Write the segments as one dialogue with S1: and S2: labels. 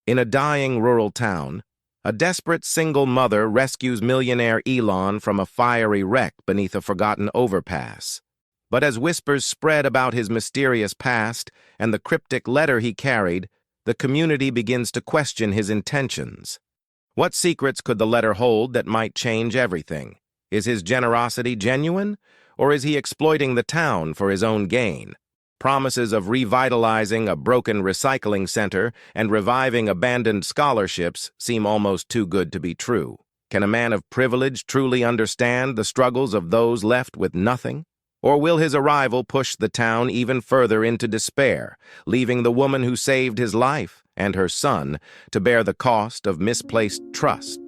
S1: In a dying rural town, a desperate single mother rescues millionaire Elon from a fiery wreck beneath a forgotten overpass. But as whispers spread about his mysterious past and the cryptic letter he carried, the community begins to question his intentions. What secrets could the letter hold that might change everything? Is his generosity genuine, or is he exploiting the town for his own gain? Promises of revitalizing a broken recycling center and reviving abandoned scholarships seem almost too good to be true. Can a man of privilege truly understand the struggles of those left with nothing? Or will his arrival push the town even further into despair, leaving the woman who saved his life and her son to bear the cost of misplaced trust?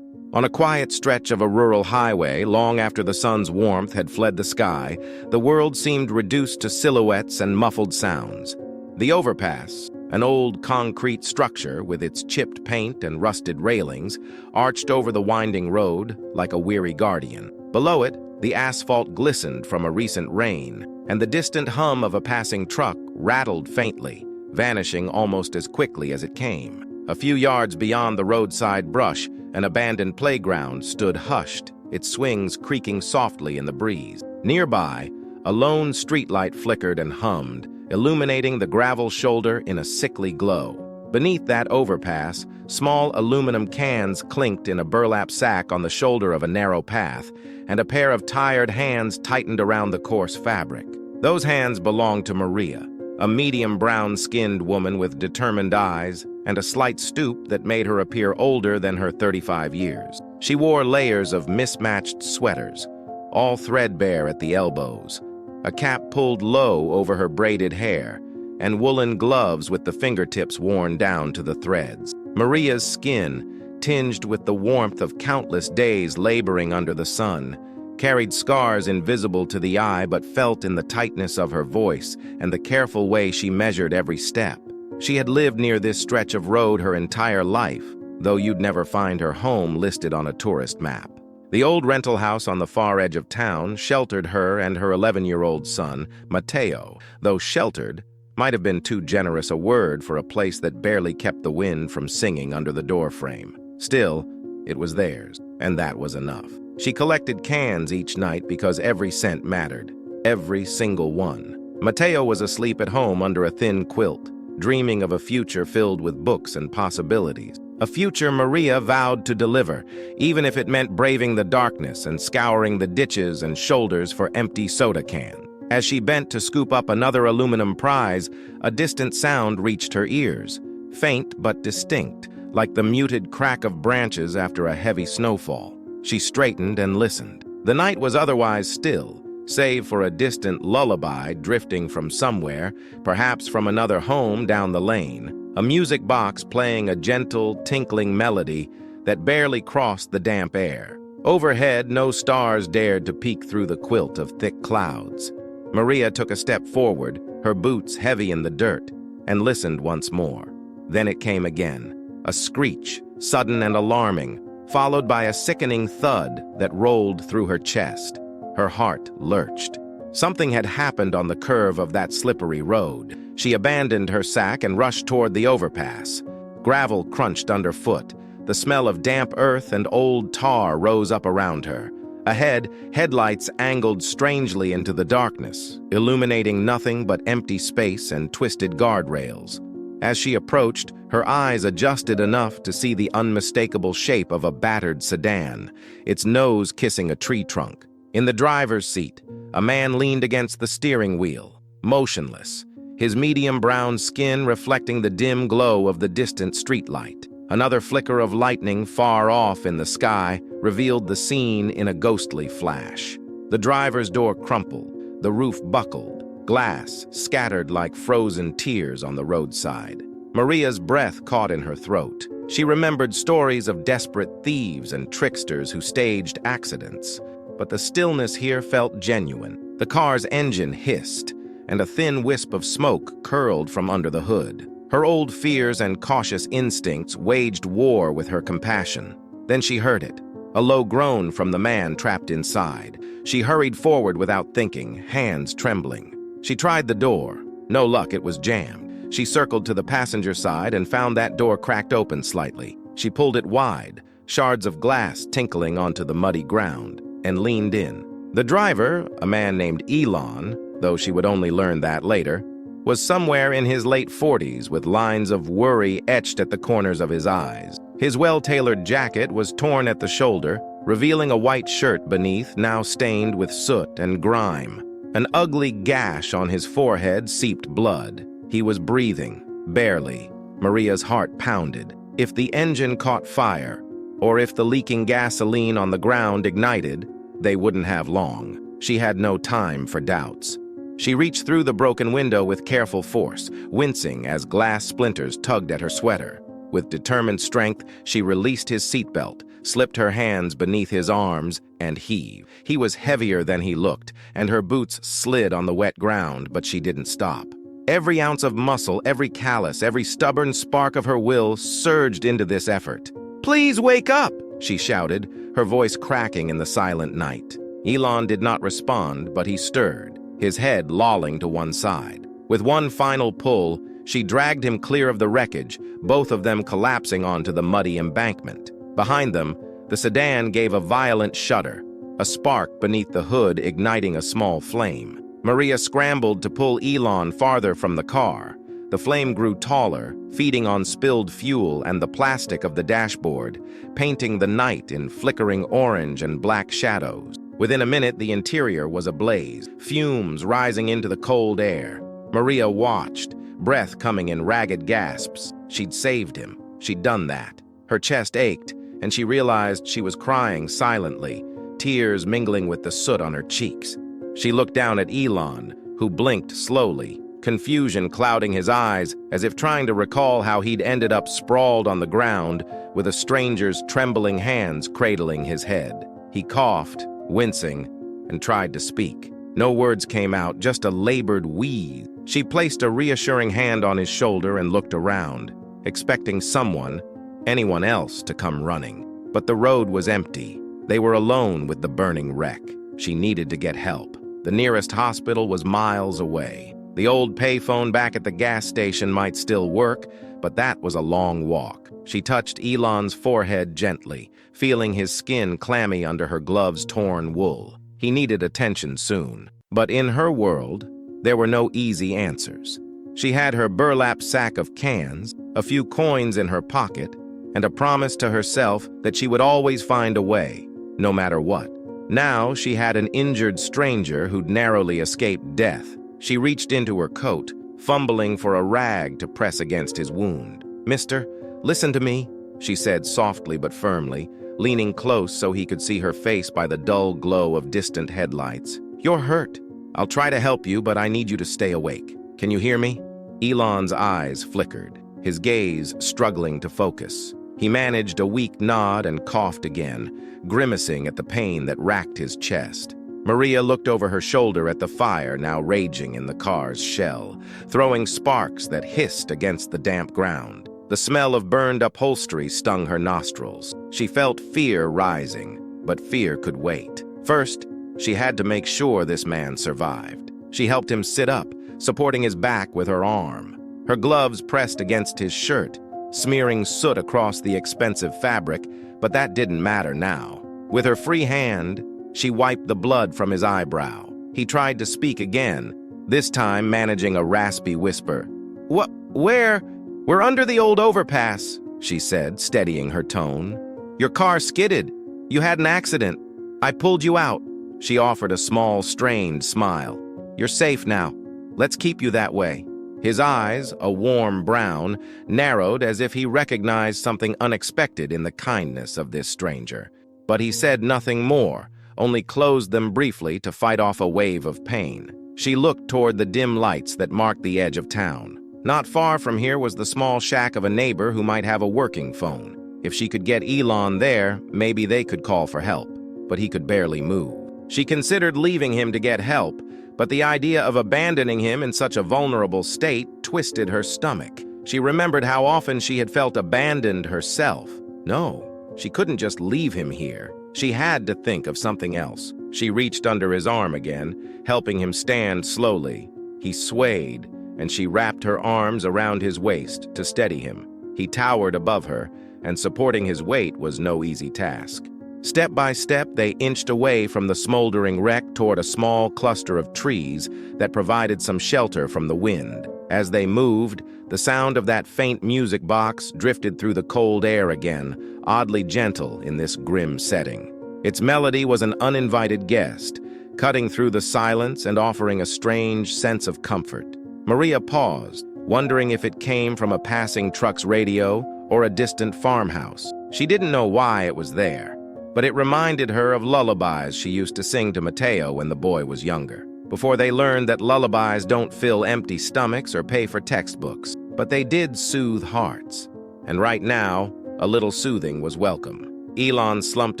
S1: On a quiet stretch of a rural highway, long after the sun's warmth had fled the sky, the world seemed reduced to silhouettes and muffled sounds. The overpass, an old concrete structure with its chipped paint and rusted railings, arched over the winding road like a weary guardian. Below it, the asphalt glistened from a recent rain, and the distant hum of a passing truck rattled faintly, vanishing almost as quickly as it came. A few yards beyond the roadside brush, an abandoned playground stood hushed, its swings creaking softly in the breeze. Nearby, a lone streetlight flickered and hummed, illuminating the gravel shoulder in a sickly glow. Beneath that overpass, small aluminum cans clinked in a burlap sack on the shoulder of a narrow path, and a pair of tired hands tightened around the coarse fabric. Those hands belonged to Maria, a medium brown-skinned woman with determined eyes and a slight stoop that made her appear older than her 35 years. She wore layers of mismatched sweaters, all threadbare at the elbows, a cap pulled low over her braided hair, and woolen gloves with the fingertips worn down to the threads. Maria's skin, tinged with the warmth of countless days laboring under the sun, carried scars invisible to the eye but felt in the tightness of her voice and the careful way she measured every step. She had lived near this stretch of road her entire life, though you'd never find her home listed on a tourist map. The old rental house on the far edge of town sheltered her and her 11-year-old son, Mateo, though sheltered might have been too generous a word for a place that barely kept the wind from singing under the doorframe. Still, it was theirs, and that was enough. She collected cans each night because every cent mattered, every single one. Mateo was asleep at home under a thin quilt, dreaming of a future filled with books and possibilities. A future Maria vowed to deliver, even if it meant braving the darkness and scouring the ditches and shoulders for empty soda cans. As she bent to scoop up another aluminum prize, a distant sound reached her ears, faint but distinct, like the muted crack of branches after a heavy snowfall. She straightened and listened. The night was otherwise still, save for a distant lullaby drifting from somewhere, perhaps from another home down the lane. A music box playing a gentle, tinkling melody that barely crossed the damp air. Overhead, no stars dared to peek through the quilt of thick clouds. Maria took a step forward, her boots heavy in the dirt, and listened once more. Then it came again, a screech, sudden and alarming, followed by a sickening thud that rolled through her chest. Her heart lurched. Something had happened on the curve of that slippery road. She abandoned her sack and rushed toward the overpass. Gravel crunched underfoot. The smell of damp earth and old tar rose up around her. Ahead, headlights angled strangely into the darkness, illuminating nothing but empty space and twisted guardrails. As she approached, her eyes adjusted enough to see the unmistakable shape of a battered sedan, its nose kissing a tree trunk. In the driver's seat, a man leaned against the steering wheel, motionless, his medium brown skin reflecting the dim glow of the distant streetlight. Another flicker of lightning far off in the sky revealed the scene in a ghostly flash. The driver's door crumpled, the roof buckled, glass scattered like frozen tears on the roadside. Maria's breath caught in her throat. She remembered stories of desperate thieves and tricksters who staged accidents, but the stillness here felt genuine. The car's engine hissed, and a thin wisp of smoke curled from under the hood. Her old fears and cautious instincts waged war with her compassion. Then she heard it, a low groan from the man trapped inside. She hurried forward without thinking, hands trembling. She tried the door, No luck, it was jammed. She circled to the passenger side and found that door cracked open slightly. She pulled it wide, shards of glass tinkling onto the muddy ground, and leaned in. The driver, a man named Elon, though she would only learn that later, was somewhere in his late 40s with lines of worry etched at the corners of his eyes. His well-tailored jacket was torn at the shoulder, revealing a white shirt beneath, now stained with soot and grime. An ugly gash on his forehead seeped blood. He was breathing, barely. Maria's heart pounded. If the engine caught fire, or if the leaking gasoline on the ground ignited, they wouldn't have long. She had no time for doubts. She reached through the broken window with careful force, wincing as glass splinters tugged at her sweater. With determined strength, she released his seatbelt, slipped her hands beneath his arms, and heaved. He was heavier than he looked, and her boots slid on the wet ground, but she didn't stop. Every ounce of muscle, every callus, every stubborn spark of her will surged into this effort. "Please wake up!" she shouted, her voice cracking in the silent night. Elon did not respond, but he stirred, his head lolling to one side. With one final pull, she dragged him clear of the wreckage, both of them collapsing onto the muddy embankment. Behind them, the sedan gave a violent shudder, a spark beneath the hood igniting a small flame. Maria scrambled to pull Elon farther from the car. The flame grew taller, feeding on spilled fuel and the plastic of the dashboard, painting the night in flickering orange and black shadows. Within a minute, the interior was ablaze, fumes rising into the cold air. Maria watched, breath coming in ragged gasps. She'd saved him. She'd done that. Her chest ached, and she realized she was crying silently, tears mingling with the soot on her cheeks. She looked down at Elon, who blinked slowly, confusion clouding his eyes as if trying to recall how he'd ended up sprawled on the ground with a stranger's trembling hands cradling his head. He coughed, wincing, and tried to speak. No words came out, just a labored wheeze. She placed a reassuring hand on his shoulder and looked around, expecting someone, anyone else, to come running. But the road was empty. They were alone with the burning wreck. She needed to get help. The nearest hospital was miles away. The old payphone back at the gas station might still work, but that was a long walk. She touched Elon's forehead gently, feeling his skin clammy under her gloves' torn wool. He needed attention soon. But in her world, there were no easy answers. She had her burlap sack of cans, a few coins in her pocket, and a promise to herself that she would always find a way, no matter what. Now she had an injured stranger who'd narrowly escaped death. She reached into her coat, fumbling for a rag to press against his wound. "Mister, listen to me," she said softly but firmly, leaning close so he could see her face by the dull glow of distant headlights. "You're hurt. I'll try to help you, but I need you to stay awake. Can you hear me?" Elon's eyes flickered, his gaze struggling to focus. He managed a weak nod and coughed again, grimacing at the pain that racked his chest. Maria looked over her shoulder at the fire now raging in the car's shell, throwing sparks that hissed against the damp ground. The smell of burned upholstery stung her nostrils. She felt fear rising, but fear could wait. First, she had to make sure this man survived. She helped him sit up, supporting his back with her arm. Her gloves pressed against his shirt, smearing soot across the expensive fabric, but that didn't matter now. With her free hand, she wiped the blood from his eyebrow. He tried to speak again, this time managing a raspy whisper. Where? We're under the old overpass," she said, steadying her tone. "Your car skidded. You had an accident. I pulled you out." She offered a small, strained smile. "You're safe now. Let's keep you that way." His eyes, a warm brown, narrowed as if he recognized something unexpected in the kindness of this stranger. But he said nothing more, only closed them briefly to fight off a wave of pain. She looked toward the dim lights that marked the edge of town. Not far from here was the small shack of a neighbor who might have a working phone. If she could get Elon there, maybe they could call for help. But he could barely move. She considered leaving him to get help, but the idea of abandoning him in such a vulnerable state twisted her stomach. She remembered how often she had felt abandoned herself. No, she couldn't just leave him here. She had to think of something else. She reached under his arm again, helping him stand slowly. He swayed, and she wrapped her arms around his waist to steady him. He towered above her, and supporting his weight was no easy task. Step by step, they inched away from the smoldering wreck toward a small cluster of trees that provided some shelter from the wind. As they moved, the sound of that faint music box drifted through the cold air again, oddly gentle in this grim setting. Its melody was an uninvited guest, cutting through the silence and offering a strange sense of comfort. Maria paused, wondering if it came from a passing truck's radio or a distant farmhouse. She didn't know why it was there, but it reminded her of lullabies she used to sing to Mateo when the boy was younger, before they learned that lullabies don't fill empty stomachs or pay for textbooks, but they did soothe hearts. And right now, a little soothing was welcome. Elon slumped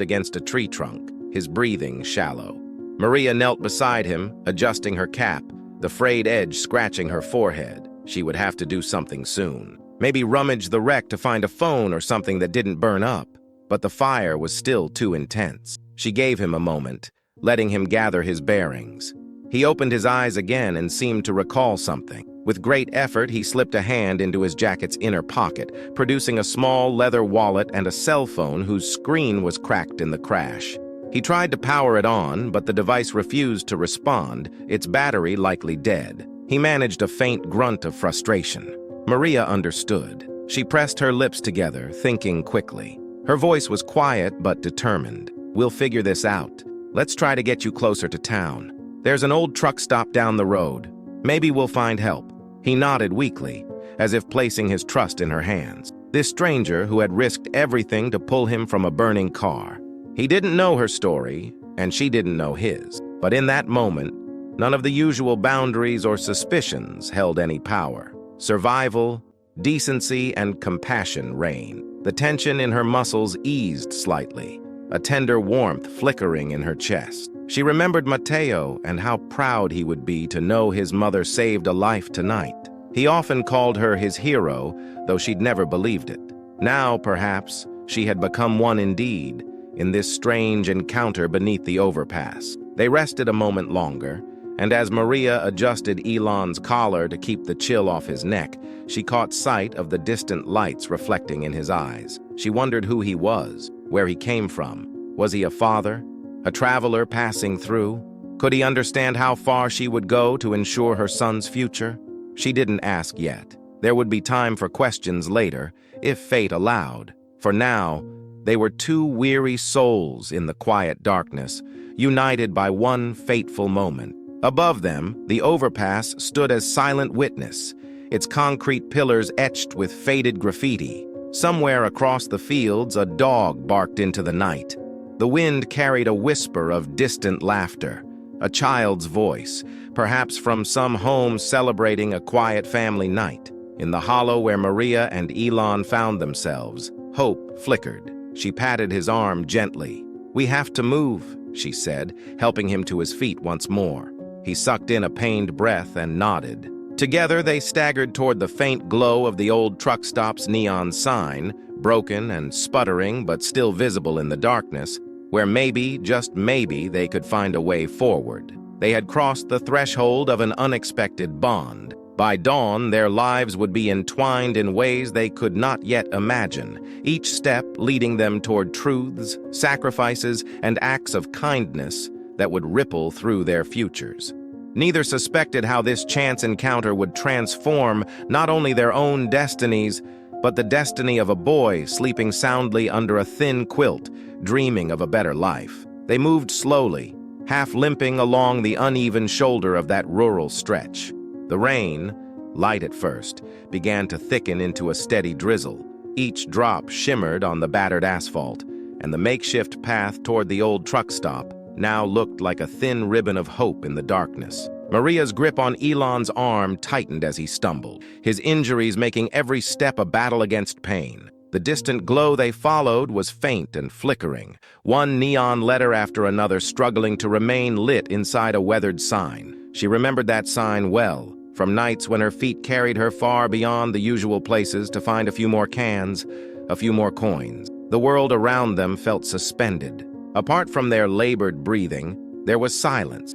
S1: against a tree trunk, his breathing shallow. Maria knelt beside him, adjusting her cap, the frayed edge scratching her forehead. She would have to do something soon. Maybe rummage the wreck to find a phone or something that didn't burn up. But the fire was still too intense. She gave him a moment, letting him gather his bearings. He opened his eyes again and seemed to recall something. With great effort, he slipped a hand into his jacket's inner pocket, producing a small leather wallet and a cell phone whose screen was cracked in the crash. He tried to power it on, but the device refused to respond, its battery likely dead. He managed a faint grunt of frustration. Maria understood. She pressed her lips together, thinking quickly. Her voice was quiet but determined. "We'll figure this out. Let's try to get you closer to town. There's an old truck stop down the road. Maybe we'll find help." He nodded weakly, as if placing his trust in her hands. This stranger who had risked everything to pull him from a burning car. He didn't know her story, and she didn't know his. But in that moment, none of the usual boundaries or suspicions held any power. Survival, decency, and compassion reigned. The tension in her muscles eased slightly, a tender warmth flickering in her chest. She remembered Mateo and how proud he would be to know his mother saved a life tonight. He often called her his hero, though she'd never believed it. Now, perhaps, she had become one indeed, in this strange encounter beneath the overpass. They rested a moment longer, and as Maria adjusted Elon's collar to keep the chill off his neck, she caught sight of the distant lights reflecting in his eyes. She wondered who he was, where he came from. Was he a father? A traveler passing through? Could he understand how far she would go to ensure her son's future? She didn't ask yet. There would be time for questions later, if fate allowed. For now, they were two weary souls in the quiet darkness, united by one fateful moment. Above them, the overpass stood as silent witness, its concrete pillars etched with faded graffiti. Somewhere across the fields, a dog barked into the night. The wind carried a whisper of distant laughter, a child's voice, perhaps from some home celebrating a quiet family night. In the hollow where Maria and Elon found themselves, hope flickered. She patted his arm gently. "We have to move," she said, helping him to his feet once more. He sucked in a pained breath and nodded. Together, they staggered toward the faint glow of the old truck stop's neon sign, broken and sputtering but still visible in the darkness, where maybe, just maybe, they could find a way forward. They had crossed the threshold of an unexpected bond. By dawn, their lives would be entwined in ways they could not yet imagine, each step leading them toward truths, sacrifices, and acts of kindness that would ripple through their futures. Neither suspected how this chance encounter would transform not only their own destinies, but the destiny of a boy sleeping soundly under a thin quilt, dreaming of a better life. They moved slowly, half limping along the uneven shoulder of that rural stretch. The rain, light at first, began to thicken into a steady drizzle. Each drop shimmered on the battered asphalt, and the makeshift path toward the old truck stop now looked like a thin ribbon of hope in the darkness. Maria's grip on Elon's arm tightened as he stumbled, his injuries making every step a battle against pain. The distant glow they followed was faint and flickering, one neon letter after another struggling to remain lit inside a weathered sign. She remembered that sign well, from nights when her feet carried her far beyond the usual places to find a few more cans, a few more coins. The world around them felt suspended. Apart from their labored breathing, there was silence,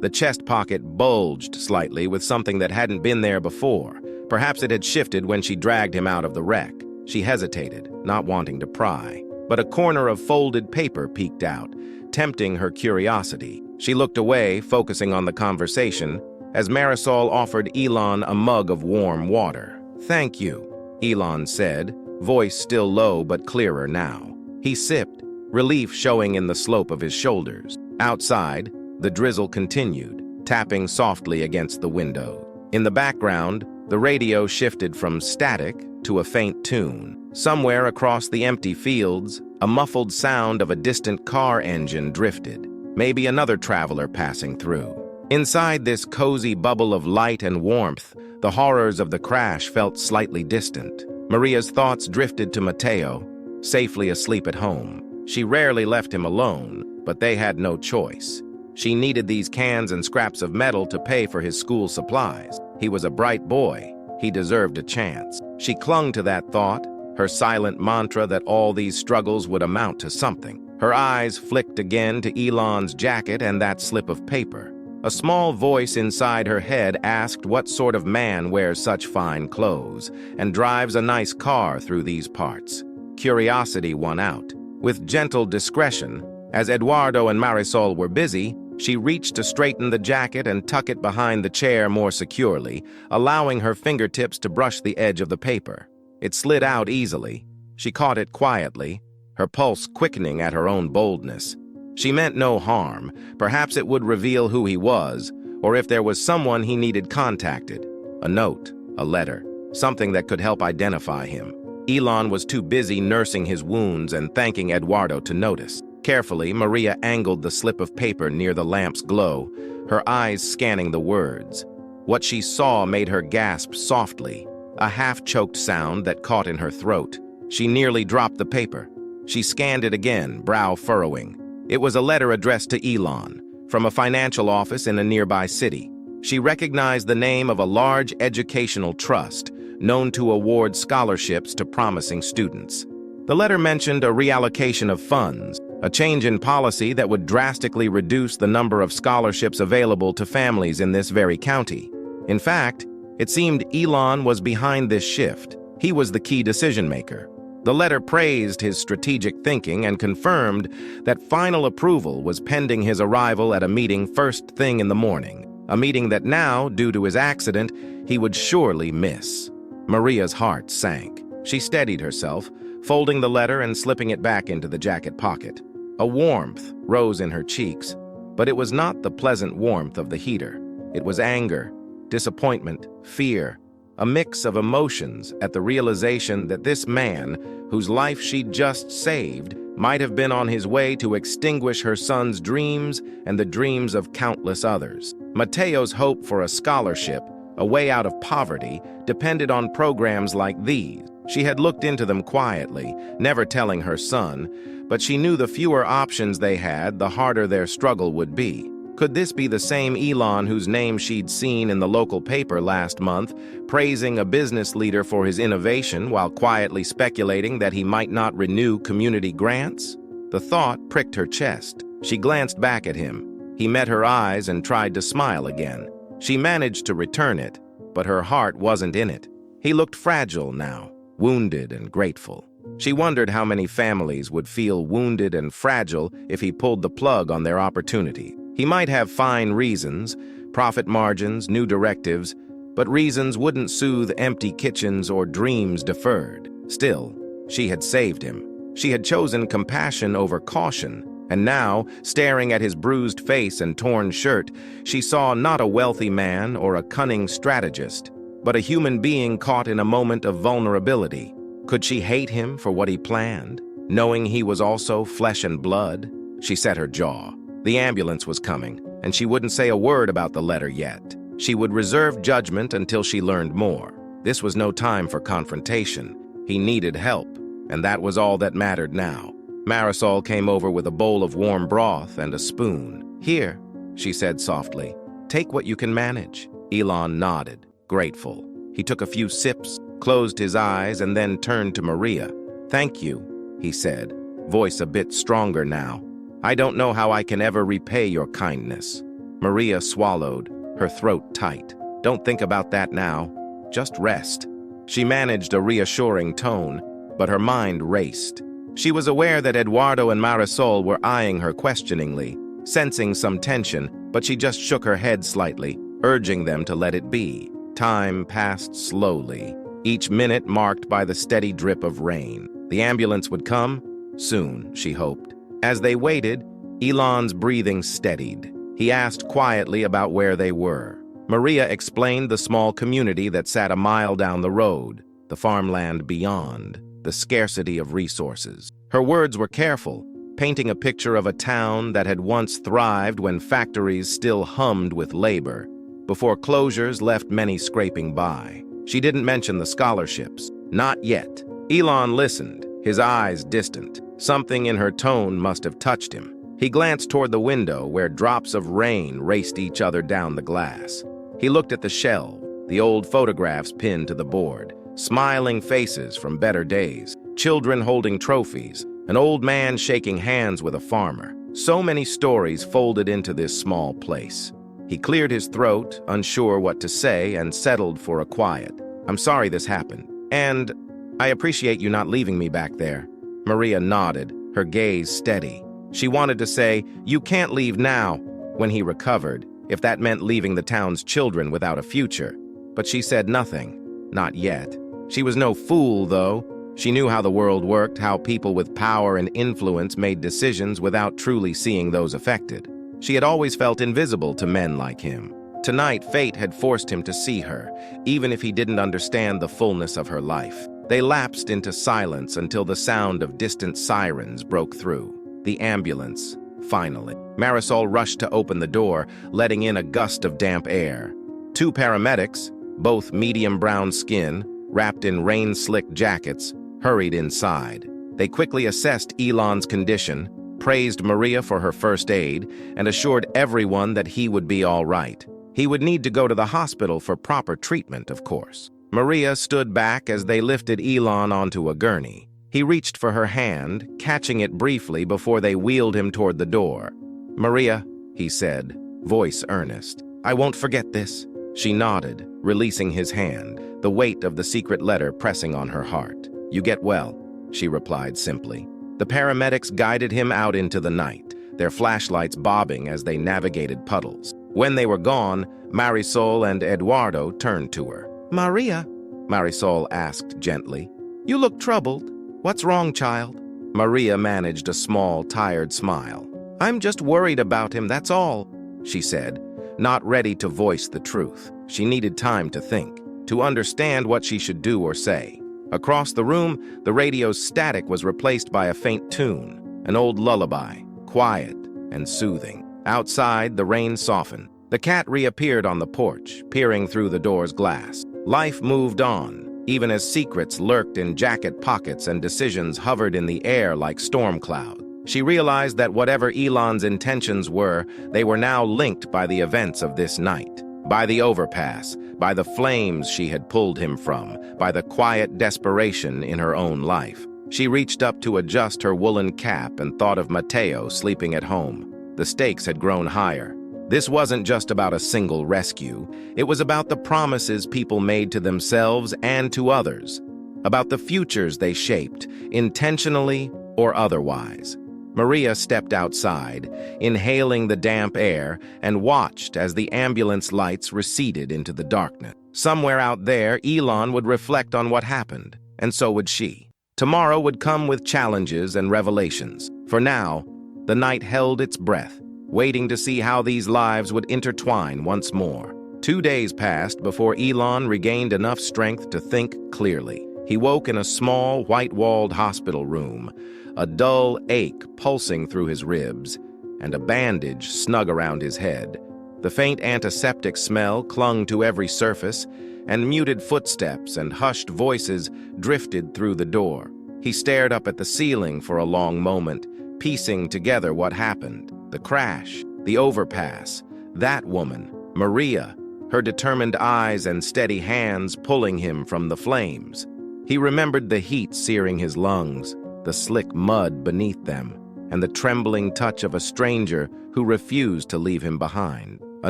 S1: The chest pocket bulged slightly with something that hadn't been there before. Perhaps it had shifted when she dragged him out of the wreck. She hesitated, not wanting to pry. But a corner of folded paper peeked out, tempting her curiosity. She looked away, focusing on the conversation, as Marisol offered Elon a mug of warm water. "Thank you," Elon said, voice still low but clearer now. He sipped, relief showing in the slope of his shoulders. Outside, the drizzle continued, tapping softly against the window. In the background, the radio shifted from static to a faint tune. Somewhere across the empty fields, a muffled sound of a distant car engine drifted, maybe another traveler passing through. Inside this cozy bubble of light and warmth, the horrors of the crash felt slightly distant. Maria's thoughts drifted to Mateo, safely asleep at home. She rarely left him alone, but they had no choice. She needed these cans and scraps of metal to pay for his school supplies. He was a bright boy. He deserved a chance. She clung to that thought, her silent mantra that all these struggles would amount to something. Her eyes flicked again to Elon's jacket and that slip of paper. A small voice inside her head asked what sort of man wears such fine clothes and drives a nice car through these parts. Curiosity won out. With gentle discretion, as Eduardo and Marisol were busy, she reached to straighten the jacket and tuck it behind the chair more securely, allowing her fingertips to brush the edge of the paper. It slid out easily. She caught it quietly, her pulse quickening at her own boldness. She meant no harm. Perhaps it would reveal who he was, or if there was someone he needed contacted. A note, a letter, something that could help identify him. Elon was too busy nursing his wounds and thanking Eduardo to notice. Carefully, Maria angled the slip of paper near the lamp's glow, her eyes scanning the words. What she saw made her gasp softly, a half-choked sound that caught in her throat. She nearly dropped the paper. She scanned it again, brow furrowing. It was a letter addressed to Elon, from a financial office in a nearby city. She recognized the name of a large educational trust, known to award scholarships to promising students. The letter mentioned a reallocation of funds, a change in policy that would drastically reduce the number of scholarships available to families in this very county. In fact, it seemed Elon was behind this shift. He was the key decision-maker. The letter praised his strategic thinking and confirmed that final approval was pending his arrival at a meeting first thing in the morning, a meeting that now, due to his accident, he would surely miss. Maria's heart sank. She steadied herself, folding the letter and slipping it back into the jacket pocket. A warmth rose in her cheeks, but it was not the pleasant warmth of the heater. It was anger, disappointment, fear, a mix of emotions at the realization that this man, whose life she'd just saved, might have been on his way to extinguish her son's dreams and the dreams of countless others. Mateo's hope for a scholarship, a way out of poverty, depended on programs like these. She had looked into them quietly, never telling her son, but she knew the fewer options they had, the harder their struggle would be. Could this be the same Elon whose name she'd seen in the local paper last month, praising a business leader for his innovation while quietly speculating that he might not renew community grants? The thought pricked her chest. She glanced back at him. He met her eyes and tried to smile again. She managed to return it, but her heart wasn't in it. He looked fragile now, wounded and grateful. She wondered how many families would feel wounded and fragile if he pulled the plug on their opportunity. He might have fine reasons, profit margins, new directives, but reasons wouldn't soothe empty kitchens or dreams deferred. Still, she had saved him. She had chosen compassion over caution, and now, staring at his bruised face and torn shirt, she saw not a wealthy man or a cunning strategist, but a human being caught in a moment of vulnerability. Could she hate him for what he planned, knowing he was also flesh and blood? She set her jaw. The ambulance was coming, and she wouldn't say a word about the letter yet. She would reserve judgment until she learned more. This was no time for confrontation. He needed help, and that was all that mattered now. Marisol came over with a bowl of warm broth and a spoon. "Here," she said softly. "Take what you can manage." Elon nodded, grateful. He took a few sips, closed his eyes, and then turned to Maria. "Thank you," he said, voice a bit stronger now. "I don't know how I can ever repay your kindness." Maria swallowed, her throat tight. Don't think about that now. Just rest. She managed a reassuring tone, but her mind raced. She was aware that Eduardo and Marisol were eyeing her questioningly, sensing some tension, but she just shook her head slightly, urging them to let it be. Time passed slowly, each minute marked by the steady drip of rain. The ambulance would come soon, she hoped. As they waited, Elon's breathing steadied. He asked quietly about where they were. Maria explained the small community that sat a mile down the road, the farmland beyond, the scarcity of resources. Her words were careful, painting a picture of a town that had once thrived when factories still hummed with labor, before closures left many scraping by. She didn't mention the scholarships. Not yet. Elon listened, his eyes distant. Something in her tone must have touched him. He glanced toward the window where drops of rain raced each other down the glass. He looked at the shelf, the old photographs pinned to the board, smiling faces from better days, children holding trophies, an old man shaking hands with a farmer. So many stories folded into this small place. He cleared his throat, unsure what to say, and settled for a quiet. I'm sorry this happened, and I appreciate you not leaving me back there. Maria nodded, her gaze steady. She wanted to say, you can't leave now, when he recovered, if that meant leaving the town's children without a future. But she said nothing. Not yet. She was no fool, though. She knew how the world worked, how people with power and influence made decisions without truly seeing those affected. She had always felt invisible to men like him. Tonight, fate had forced him to see her, even if he didn't understand the fullness of her life. They lapsed into silence until the sound of distant sirens broke through. The ambulance, finally. Marisol rushed to open the door, letting in a gust of damp air. Two paramedics, both medium brown skin, wrapped in rain-slick jackets, hurried inside. They quickly assessed Elon's condition, praised Maria for her first aid, and assured everyone that he would be all right. He would need to go to the hospital for proper treatment, of course. Maria stood back as they lifted Elon onto a gurney. He reached for her hand, catching it briefly before they wheeled him toward the door. Maria, he said, voice earnest, I won't forget this. She nodded, releasing his hand, the weight of the secret letter pressing on her heart. You get well, she replied simply. The paramedics guided him out into the night, their flashlights bobbing as they navigated puddles. When they were gone, Marisol and Eduardo turned to her. Maria, Marisol asked gently, you look troubled. What's wrong, child? Maria managed a small, tired smile. I'm just worried about him, that's all, she said, not ready to voice the truth. She needed time to think, to understand what she should do or say. Across the room, the radio's static was replaced by a faint tune, an old lullaby, quiet and soothing. Outside, the rain softened. The cat reappeared on the porch, peering through the door's glass. Life moved on, even as secrets lurked in jacket pockets and decisions hovered in the air like storm clouds. She realized that whatever Elon's intentions were, they were now linked by the events of this night. By the overpass, by the flames she had pulled him from, by the quiet desperation in her own life. She reached up to adjust her woolen cap and thought of Mateo sleeping at home. The stakes had grown higher. This wasn't just about a single rescue. It was about the promises people made to themselves and to others, about the futures they shaped, intentionally or otherwise. Maria stepped outside, inhaling the damp air, and watched as the ambulance lights receded into the darkness. Somewhere out there, Elon would reflect on what happened, and so would she. Tomorrow would come with challenges and revelations. For now, the night held its breath, waiting to see how these lives would intertwine once more. 2 days passed before Elon regained enough strength to think clearly. He woke in a small, white-walled hospital room, a dull ache pulsing through his ribs, and a bandage snug around his head. The faint antiseptic smell clung to every surface, and muted footsteps and hushed voices drifted through the door. He stared up at the ceiling for a long moment, piecing together what happened. The crash, the overpass, that woman, Maria, her determined eyes and steady hands pulling him from the flames. He remembered the heat searing his lungs, the slick mud beneath them, and the trembling touch of a stranger who refused to leave him behind. A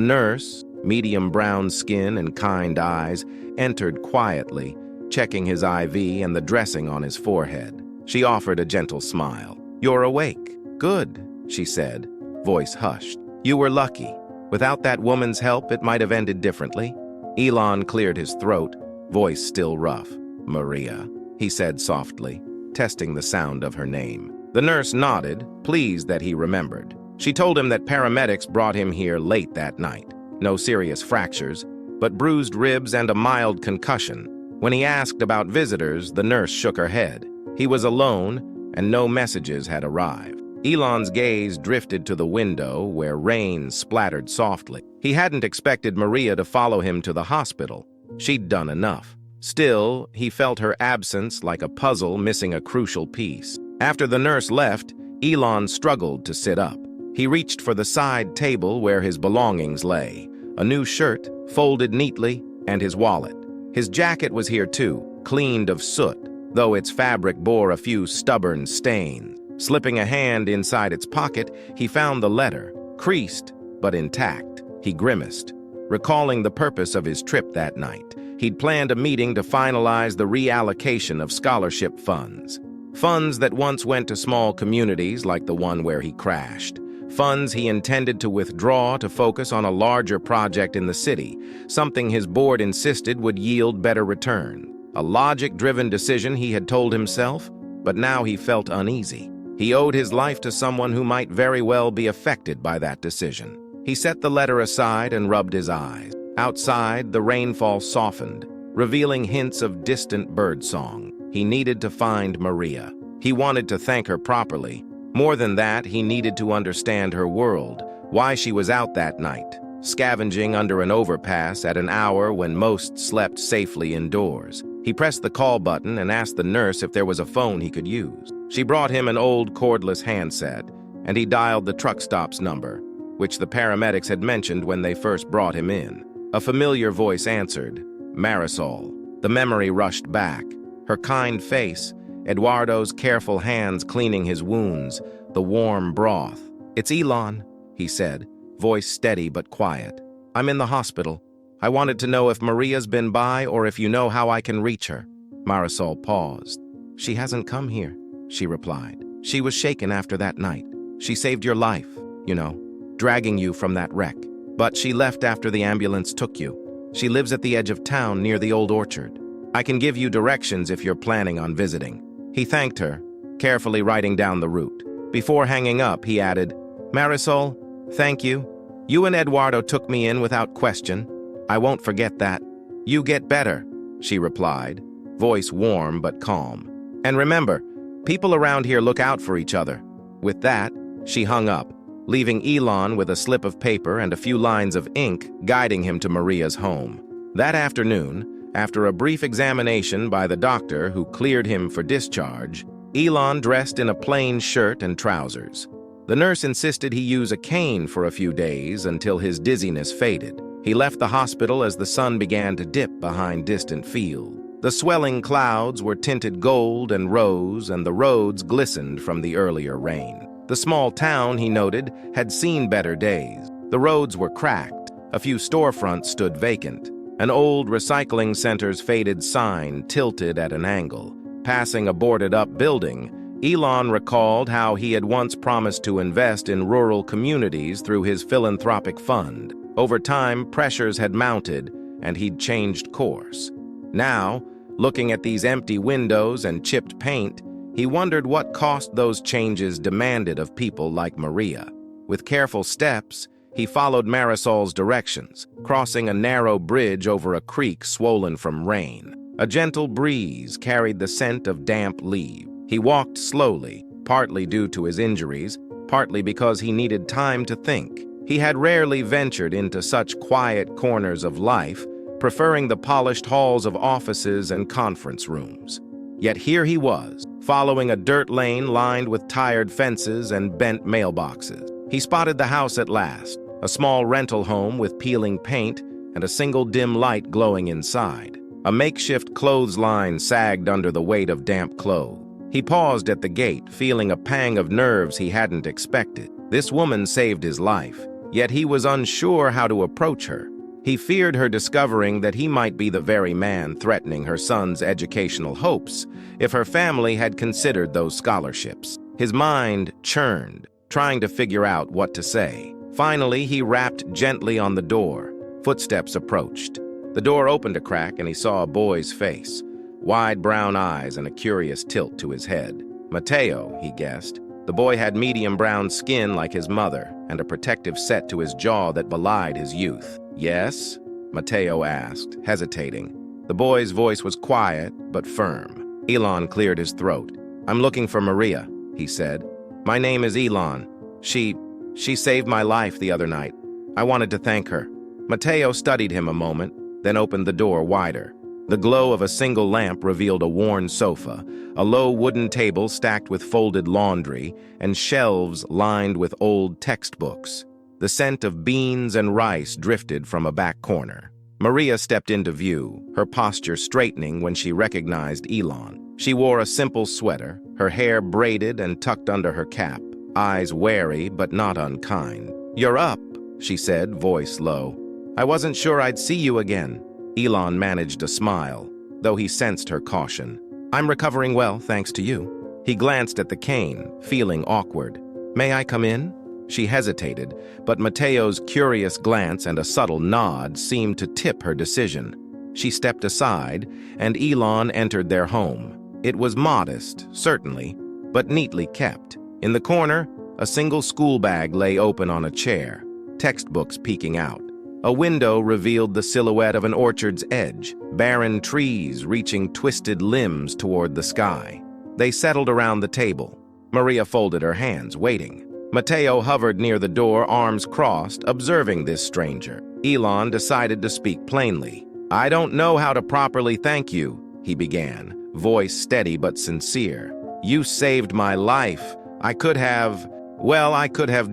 S1: nurse, medium brown skin and kind eyes, entered quietly, checking his IV and the dressing on his forehead. She offered a gentle smile. "You're awake. Good," she said, voice hushed. "You were lucky. Without that woman's help, it might have ended differently." Elon cleared his throat, voice still rough. "Maria," he said softly, testing the sound of her name. The nurse nodded, pleased that he remembered. She told him that paramedics brought him here late that night. No serious fractures, but bruised ribs and a mild concussion. When he asked about visitors, the nurse shook her head. He was alone, and no messages had arrived. Elon's gaze drifted to the window where rain splattered softly. He hadn't expected Maria to follow him to the hospital. She'd done enough. Still, he felt her absence like a puzzle missing a crucial piece. After the nurse left, Elon struggled to sit up. He reached for the side table where his belongings lay, a new shirt, folded neatly, and his wallet. His jacket was here too, cleaned of soot, though its fabric bore a few stubborn stains. Slipping a hand inside its pocket, he found the letter, creased but intact. He grimaced, recalling the purpose of his trip that night. He'd planned a meeting to finalize the reallocation of scholarship funds. Funds that once went to small communities like the one where he crashed. Funds he intended to withdraw to focus on a larger project in the city, something his board insisted would yield better return. A logic-driven decision, he had told himself, but now he felt uneasy. He owed his life to someone who might very well be affected by that decision. He set the letter aside and rubbed his eyes. Outside, the rainfall softened, revealing hints of distant birdsong. He needed to find Maria. He wanted to thank her properly. More than that, he needed to understand her world, why she was out that night, scavenging under an overpass at an hour when most slept safely indoors. He pressed the call button and asked the nurse if there was a phone he could use. She brought him an old cordless handset, and he dialed the truck stop's number, which the paramedics had mentioned when they first brought him in. A familiar voice answered, Marisol. The memory rushed back. Her kind face, Eduardo's careful hands cleaning his wounds, the warm broth. "It's Elon," he said, voice steady but quiet. "I'm in the hospital. I wanted to know if Maria's been by or if you know how I can reach her." Marisol paused. "She hasn't come here," she replied. "She was shaken after that night. She saved your life, you know, dragging you from that wreck. But she left after the ambulance took you. She lives at the edge of town near the old orchard. I can give you directions if you're planning on visiting." He thanked her, carefully writing down the route. Before hanging up, he added, "Marisol, thank you. You and Eduardo took me in without question. I won't forget that." "You get better," she replied, voice warm but calm. "And remember, people around here look out for each other." With that, she hung up, leaving Elon with a slip of paper and a few lines of ink guiding him to Maria's home. That afternoon, after a brief examination by the doctor who cleared him for discharge, Elon dressed in a plain shirt and trousers. The nurse insisted he use a cane for a few days until his dizziness faded. He left the hospital as the sun began to dip behind distant fields. The swelling clouds were tinted gold and rose, and the roads glistened from the earlier rain. The small town, he noted, had seen better days. The roads were cracked. A few storefronts stood vacant. An old recycling center's faded sign tilted at an angle. Passing a boarded-up building, Elon recalled how he had once promised to invest in rural communities through his philanthropic fund. Over time, pressures had mounted, and he'd changed course. Now, looking at these empty windows and chipped paint, he wondered what cost those changes demanded of people like Maria. With careful steps, he followed Marisol's directions, crossing a narrow bridge over a creek swollen from rain. A gentle breeze carried the scent of damp leaves. He walked slowly, partly due to his injuries, partly because he needed time to think. He had rarely ventured into such quiet corners of life, preferring the polished halls of offices and conference rooms. Yet here he was, following a dirt lane lined with tired fences and bent mailboxes. He spotted the house at last, a small rental home with peeling paint and a single dim light glowing inside. A makeshift clothesline sagged under the weight of damp clothes. He paused at the gate, feeling a pang of nerves he hadn't expected. This woman saved his life, yet he was unsure how to approach her. He feared her discovering that he might be the very man threatening her son's educational hopes if her family had considered those scholarships. His mind churned, trying to figure out what to say. Finally, he rapped gently on the door. Footsteps approached. The door opened a crack and he saw a boy's face, wide brown eyes and a curious tilt to his head. Mateo, he guessed. The boy had medium brown skin like his mother and a protective set to his jaw that belied his youth. "Yes?" Mateo asked, hesitating. The boy's voice was quiet but firm. Elon cleared his throat. "I'm looking for Maria," he said. "My name is Elon. She saved my life the other night. I wanted to thank her." Mateo studied him a moment, then opened the door wider. The glow of a single lamp revealed a worn sofa, a low wooden table stacked with folded laundry, and shelves lined with old textbooks. The scent of beans and rice drifted from a back corner. Maria stepped into view, her posture straightening when she recognized Elon. She wore a simple sweater, her hair braided and tucked under her cap, eyes wary but not unkind. "You're up," she said, voice low. "I wasn't sure I'd see you again." Elon managed a smile, though he sensed her caution. "I'm recovering well, thanks to you." He glanced at the cane, feeling awkward. "May I come in?" She hesitated, but Mateo's curious glance and a subtle nod seemed to tip her decision. She stepped aside, and Elon entered their home. It was modest, certainly, but neatly kept. In the corner, a single school bag lay open on a chair, textbooks peeking out. A window revealed the silhouette of an orchard's edge, barren trees reaching twisted limbs toward the sky. They settled around the table. Maria folded her hands, waiting. Mateo hovered near the door, arms crossed, observing this stranger. Elon decided to speak plainly. "I don't know how to properly thank you," he began, voice steady but sincere. "You saved my life. I could have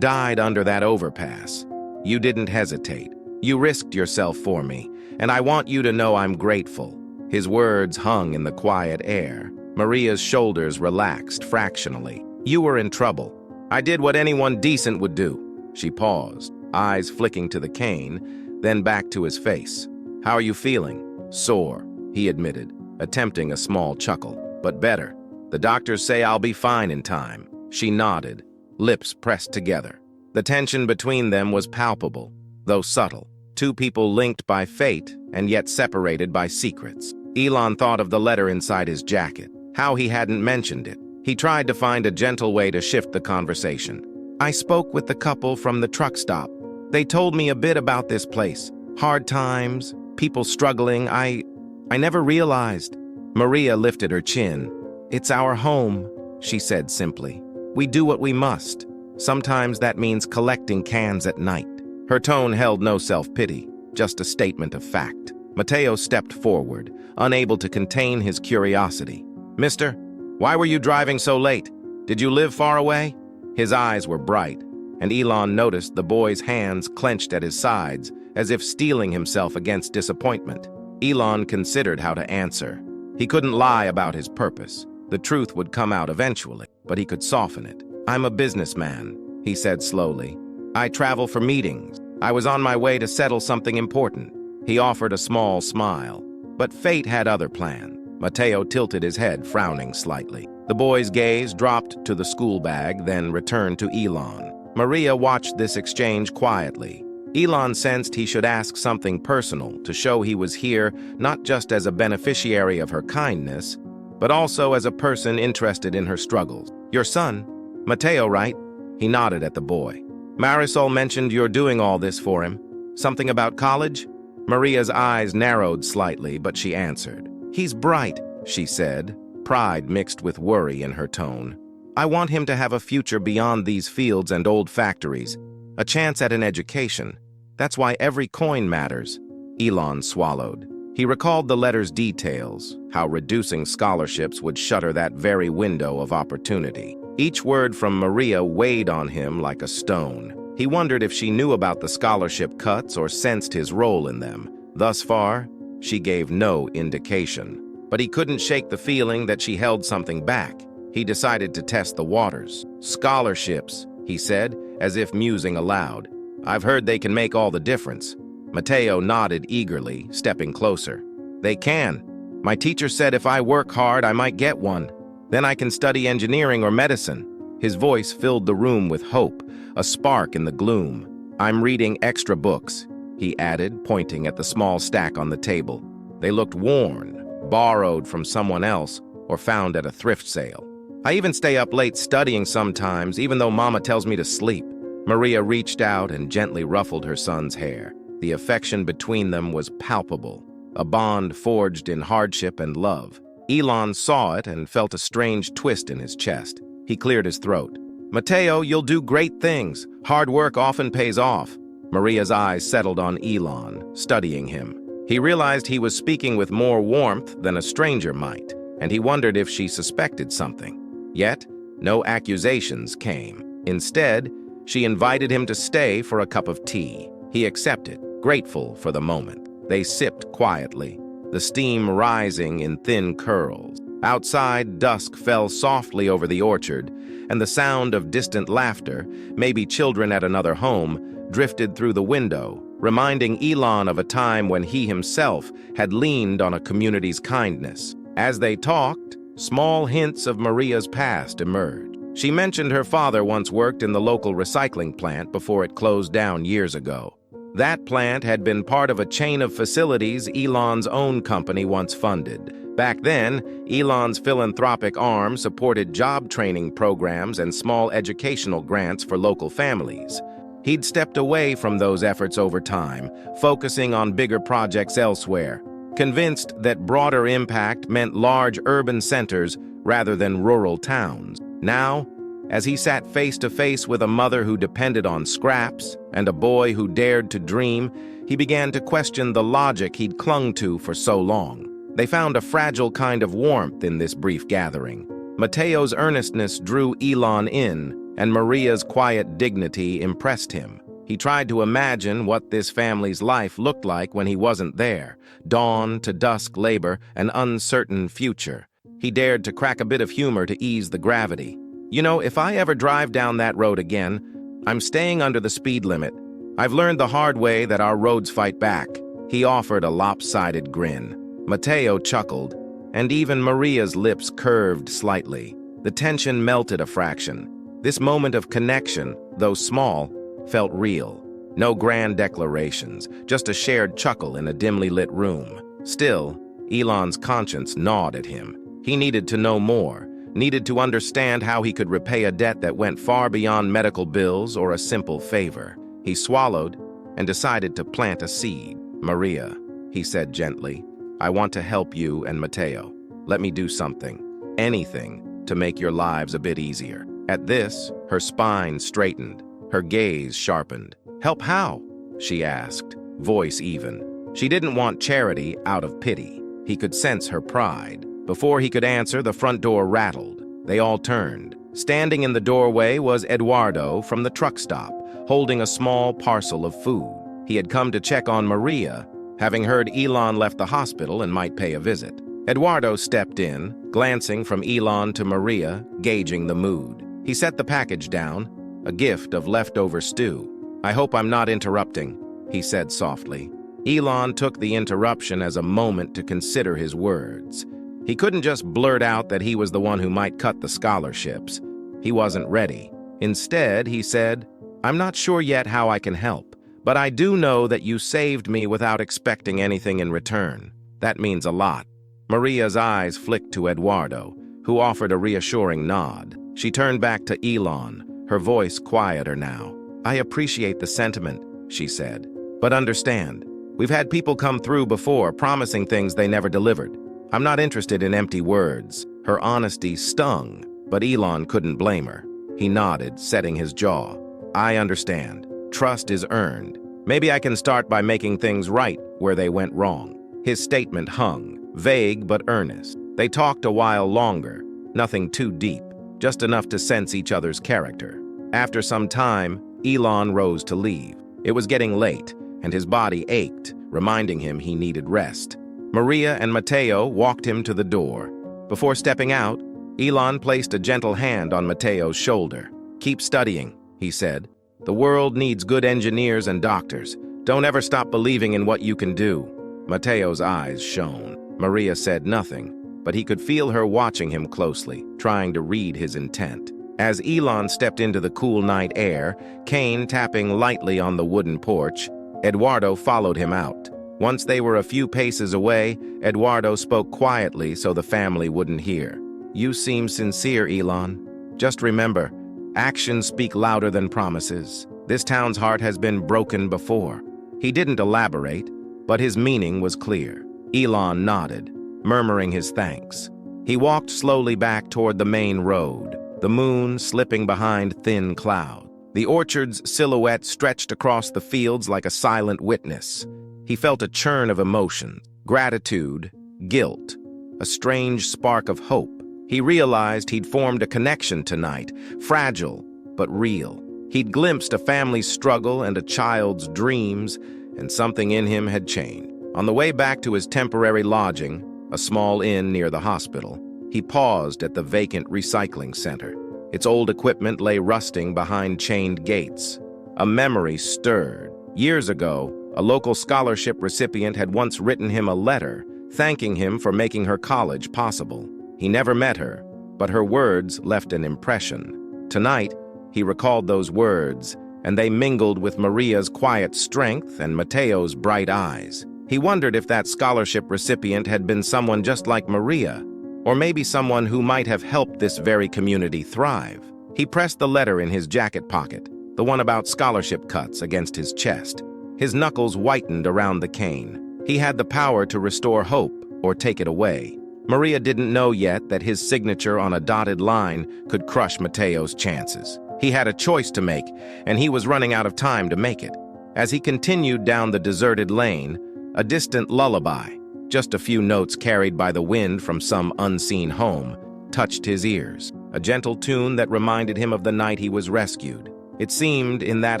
S1: died under that overpass. You didn't hesitate. You risked yourself for me, and I want you to know I'm grateful." His words hung in the quiet air. Maria's shoulders relaxed fractionally. "You were in trouble. I did what anyone decent would do." She paused, eyes flicking to the cane, then back to his face. "How are you feeling?" "Sore," he admitted, attempting a small chuckle. "But better. The doctors say I'll be fine in time." She nodded, lips pressed together. The tension between them was palpable, though subtle. Two people linked by fate and yet separated by secrets. Elon thought of the letter inside his jacket, how he hadn't mentioned it. He tried to find a gentle way to shift the conversation. "I spoke with the couple from the truck stop. They told me a bit about this place. Hard times, people struggling. I never realized." Maria lifted her chin. "It's our home," she said simply. "We do what we must. Sometimes that means collecting cans at night." Her tone held no self-pity, just a statement of fact. Mateo stepped forward, unable to contain his curiosity. "Mister, why were you driving so late? Did you live far away?" His eyes were bright, and Elon noticed the boy's hands clenched at his sides, as if steeling himself against disappointment. Elon considered how to answer. He couldn't lie about his purpose. The truth would come out eventually, but he could soften it. "I'm a businessman," he said slowly. "I travel for meetings. I was on my way to settle something important." He offered a small smile, but fate had other plans. Mateo tilted his head, frowning slightly. The boy's gaze dropped to the school bag, then returned to Elon. Maria watched this exchange quietly. Elon sensed he should ask something personal to show he was here not just as a beneficiary of her kindness, but also as a person interested in her struggles. "Your son, Mateo, right?" He nodded at the boy. "Marisol mentioned you're doing all this for him. Something about college?" Maria's eyes narrowed slightly, but she answered. "He's bright," she said, pride mixed with worry in her tone. "I want him to have a future beyond these fields and old factories, a chance at an education. That's why every coin matters." Elon swallowed. He recalled the letter's details, how reducing scholarships would shutter that very window of opportunity. Each word from Maria weighed on him like a stone. He wondered if she knew about the scholarship cuts or sensed his role in them. Thus far, she gave no indication. But he couldn't shake the feeling that she held something back. He decided to test the waters. "Scholarships," he said, as if musing aloud. I've heard they can make all the difference. Mateo nodded eagerly, stepping closer. They can. My teacher said if I work hard, I might get one. Then I can study engineering or medicine. His voice filled the room with hope, a spark in the gloom. I'm reading extra books, he added, pointing at the small stack on the table. They looked worn, borrowed from someone else, or found at a thrift sale. I even stay up late studying sometimes, even though Mama tells me to sleep. Maria reached out and gently ruffled her son's hair. The affection between them was palpable, a bond forged in hardship and love. Elon saw it and felt a strange twist in his chest. He cleared his throat. Mateo, you'll do great things. Hard work often pays off. Maria's eyes settled on Elon, studying him. He realized he was speaking with more warmth than a stranger might, and he wondered if she suspected something. Yet, no accusations came. Instead, she invited him to stay for a cup of tea. He accepted, grateful for the moment. They sipped quietly, the steam rising in thin curls. Outside, dusk fell softly over the orchard, and the sound of distant laughter, maybe children at another home, drifted through the window, reminding Elon of a time when he himself had leaned on a community's kindness. As they talked, small hints of Maria's past emerged. She mentioned her father once worked in the local recycling plant before it closed down years ago. That plant had been part of a chain of facilities Elon's own company once funded. Back then, Elon's philanthropic arm supported job training programs and small educational grants for local families. He'd stepped away from those efforts over time, focusing on bigger projects elsewhere, convinced that broader impact meant large urban centers rather than rural towns. Now, as he sat face to face with a mother who depended on scraps and a boy who dared to dream, he began to question the logic he'd clung to for so long. They found a fragile kind of warmth in this brief gathering. Mateo's earnestness drew Elon in, and Maria's quiet dignity impressed him. He tried to imagine what this family's life looked like when he wasn't there. Dawn to dusk labor, an uncertain future. He dared to crack a bit of humor to ease the gravity. You know, if I ever drive down that road again, I'm staying under the speed limit. I've learned the hard way that our roads fight back. He offered a lopsided grin. Mateo chuckled, and even Maria's lips curved slightly. The tension melted a fraction. This moment of connection, though small, felt real. No grand declarations, just a shared chuckle in a dimly lit room. Still, Elon's conscience gnawed at him. He needed to know more, needed to understand how he could repay a debt that went far beyond medical bills or a simple favor. He swallowed and decided to plant a seed. Maria, he said gently, I want to help you and Mateo. Let me do something, anything, to make your lives a bit easier. At this, her spine straightened, her gaze sharpened. Help how? She asked, voice even. She didn't want charity out of pity. He could sense her pride. Before he could answer, the front door rattled. They all turned. Standing in the doorway was Eduardo from the truck stop, holding a small parcel of food. He had come to check on Maria, having heard Elon left the hospital and might pay a visit. Eduardo stepped in, glancing from Elon to Maria, gauging the mood. He set the package down, a gift of leftover stew. I hope I'm not interrupting, he said softly. Elon took the interruption as a moment to consider his words. He couldn't just blurt out that he was the one who might cut the scholarships. He wasn't ready. Instead, he said, I'm not sure yet how I can help, but I do know that you saved me without expecting anything in return. That means a lot. Maria's eyes flicked to Eduardo, who offered a reassuring nod. She turned back to Elon, her voice quieter now. I appreciate the sentiment, she said. But understand, we've had people come through before promising things they never delivered. I'm not interested in empty words. Her honesty stung, but Elon couldn't blame her. He nodded, setting his jaw. I understand. Trust is earned. Maybe I can start by making things right where they went wrong. His statement hung, vague but earnest. They talked a while longer, nothing too deep, just enough to sense each other's character. After some time, Elon rose to leave. It was getting late, and his body ached, reminding him he needed rest. Maria and Mateo walked him to the door. Before stepping out, Elon placed a gentle hand on Mateo's shoulder. Keep studying, he said. The world needs good engineers and doctors. Don't ever stop believing in what you can do." Mateo's eyes shone. Maria said nothing, but he could feel her watching him closely, trying to read his intent. As Elon stepped into the cool night air, Cain tapping lightly on the wooden porch, Eduardo followed him out. Once they were a few paces away, Eduardo spoke quietly so the family wouldn't hear. "You seem sincere, Elon. Just remember, actions speak louder than promises. This town's heart has been broken before." He didn't elaborate, but his meaning was clear. Elon nodded, murmuring his thanks. He walked slowly back toward the main road, the moon slipping behind thin cloud. The orchard's silhouette stretched across the fields like a silent witness. He felt a churn of emotions: gratitude, guilt, a strange spark of hope. He realized he'd formed a connection tonight, fragile but real. He'd glimpsed a family's struggle and a child's dreams, and something in him had changed. On the way back to his temporary lodging, a small inn near the hospital, he paused at the vacant recycling center. Its old equipment lay rusting behind chained gates. A memory stirred. Years ago, a local scholarship recipient had once written him a letter, thanking him for making her college possible. He never met her, but her words left an impression. Tonight, he recalled those words, and they mingled with Maria's quiet strength and Mateo's bright eyes. He wondered if that scholarship recipient had been someone just like Maria, or maybe someone who might have helped this very community thrive. He pressed the letter in his jacket pocket, the one about scholarship cuts, against his chest. His knuckles whitened around the cane. He had the power to restore hope or take it away. Maria didn't know yet that his signature on a dotted line could crush Mateo's chances. He had a choice to make, and he was running out of time to make it. As he continued down the deserted lane, a distant lullaby, just a few notes carried by the wind from some unseen home, touched his ears. A gentle tune that reminded him of the night he was rescued. It seemed, in that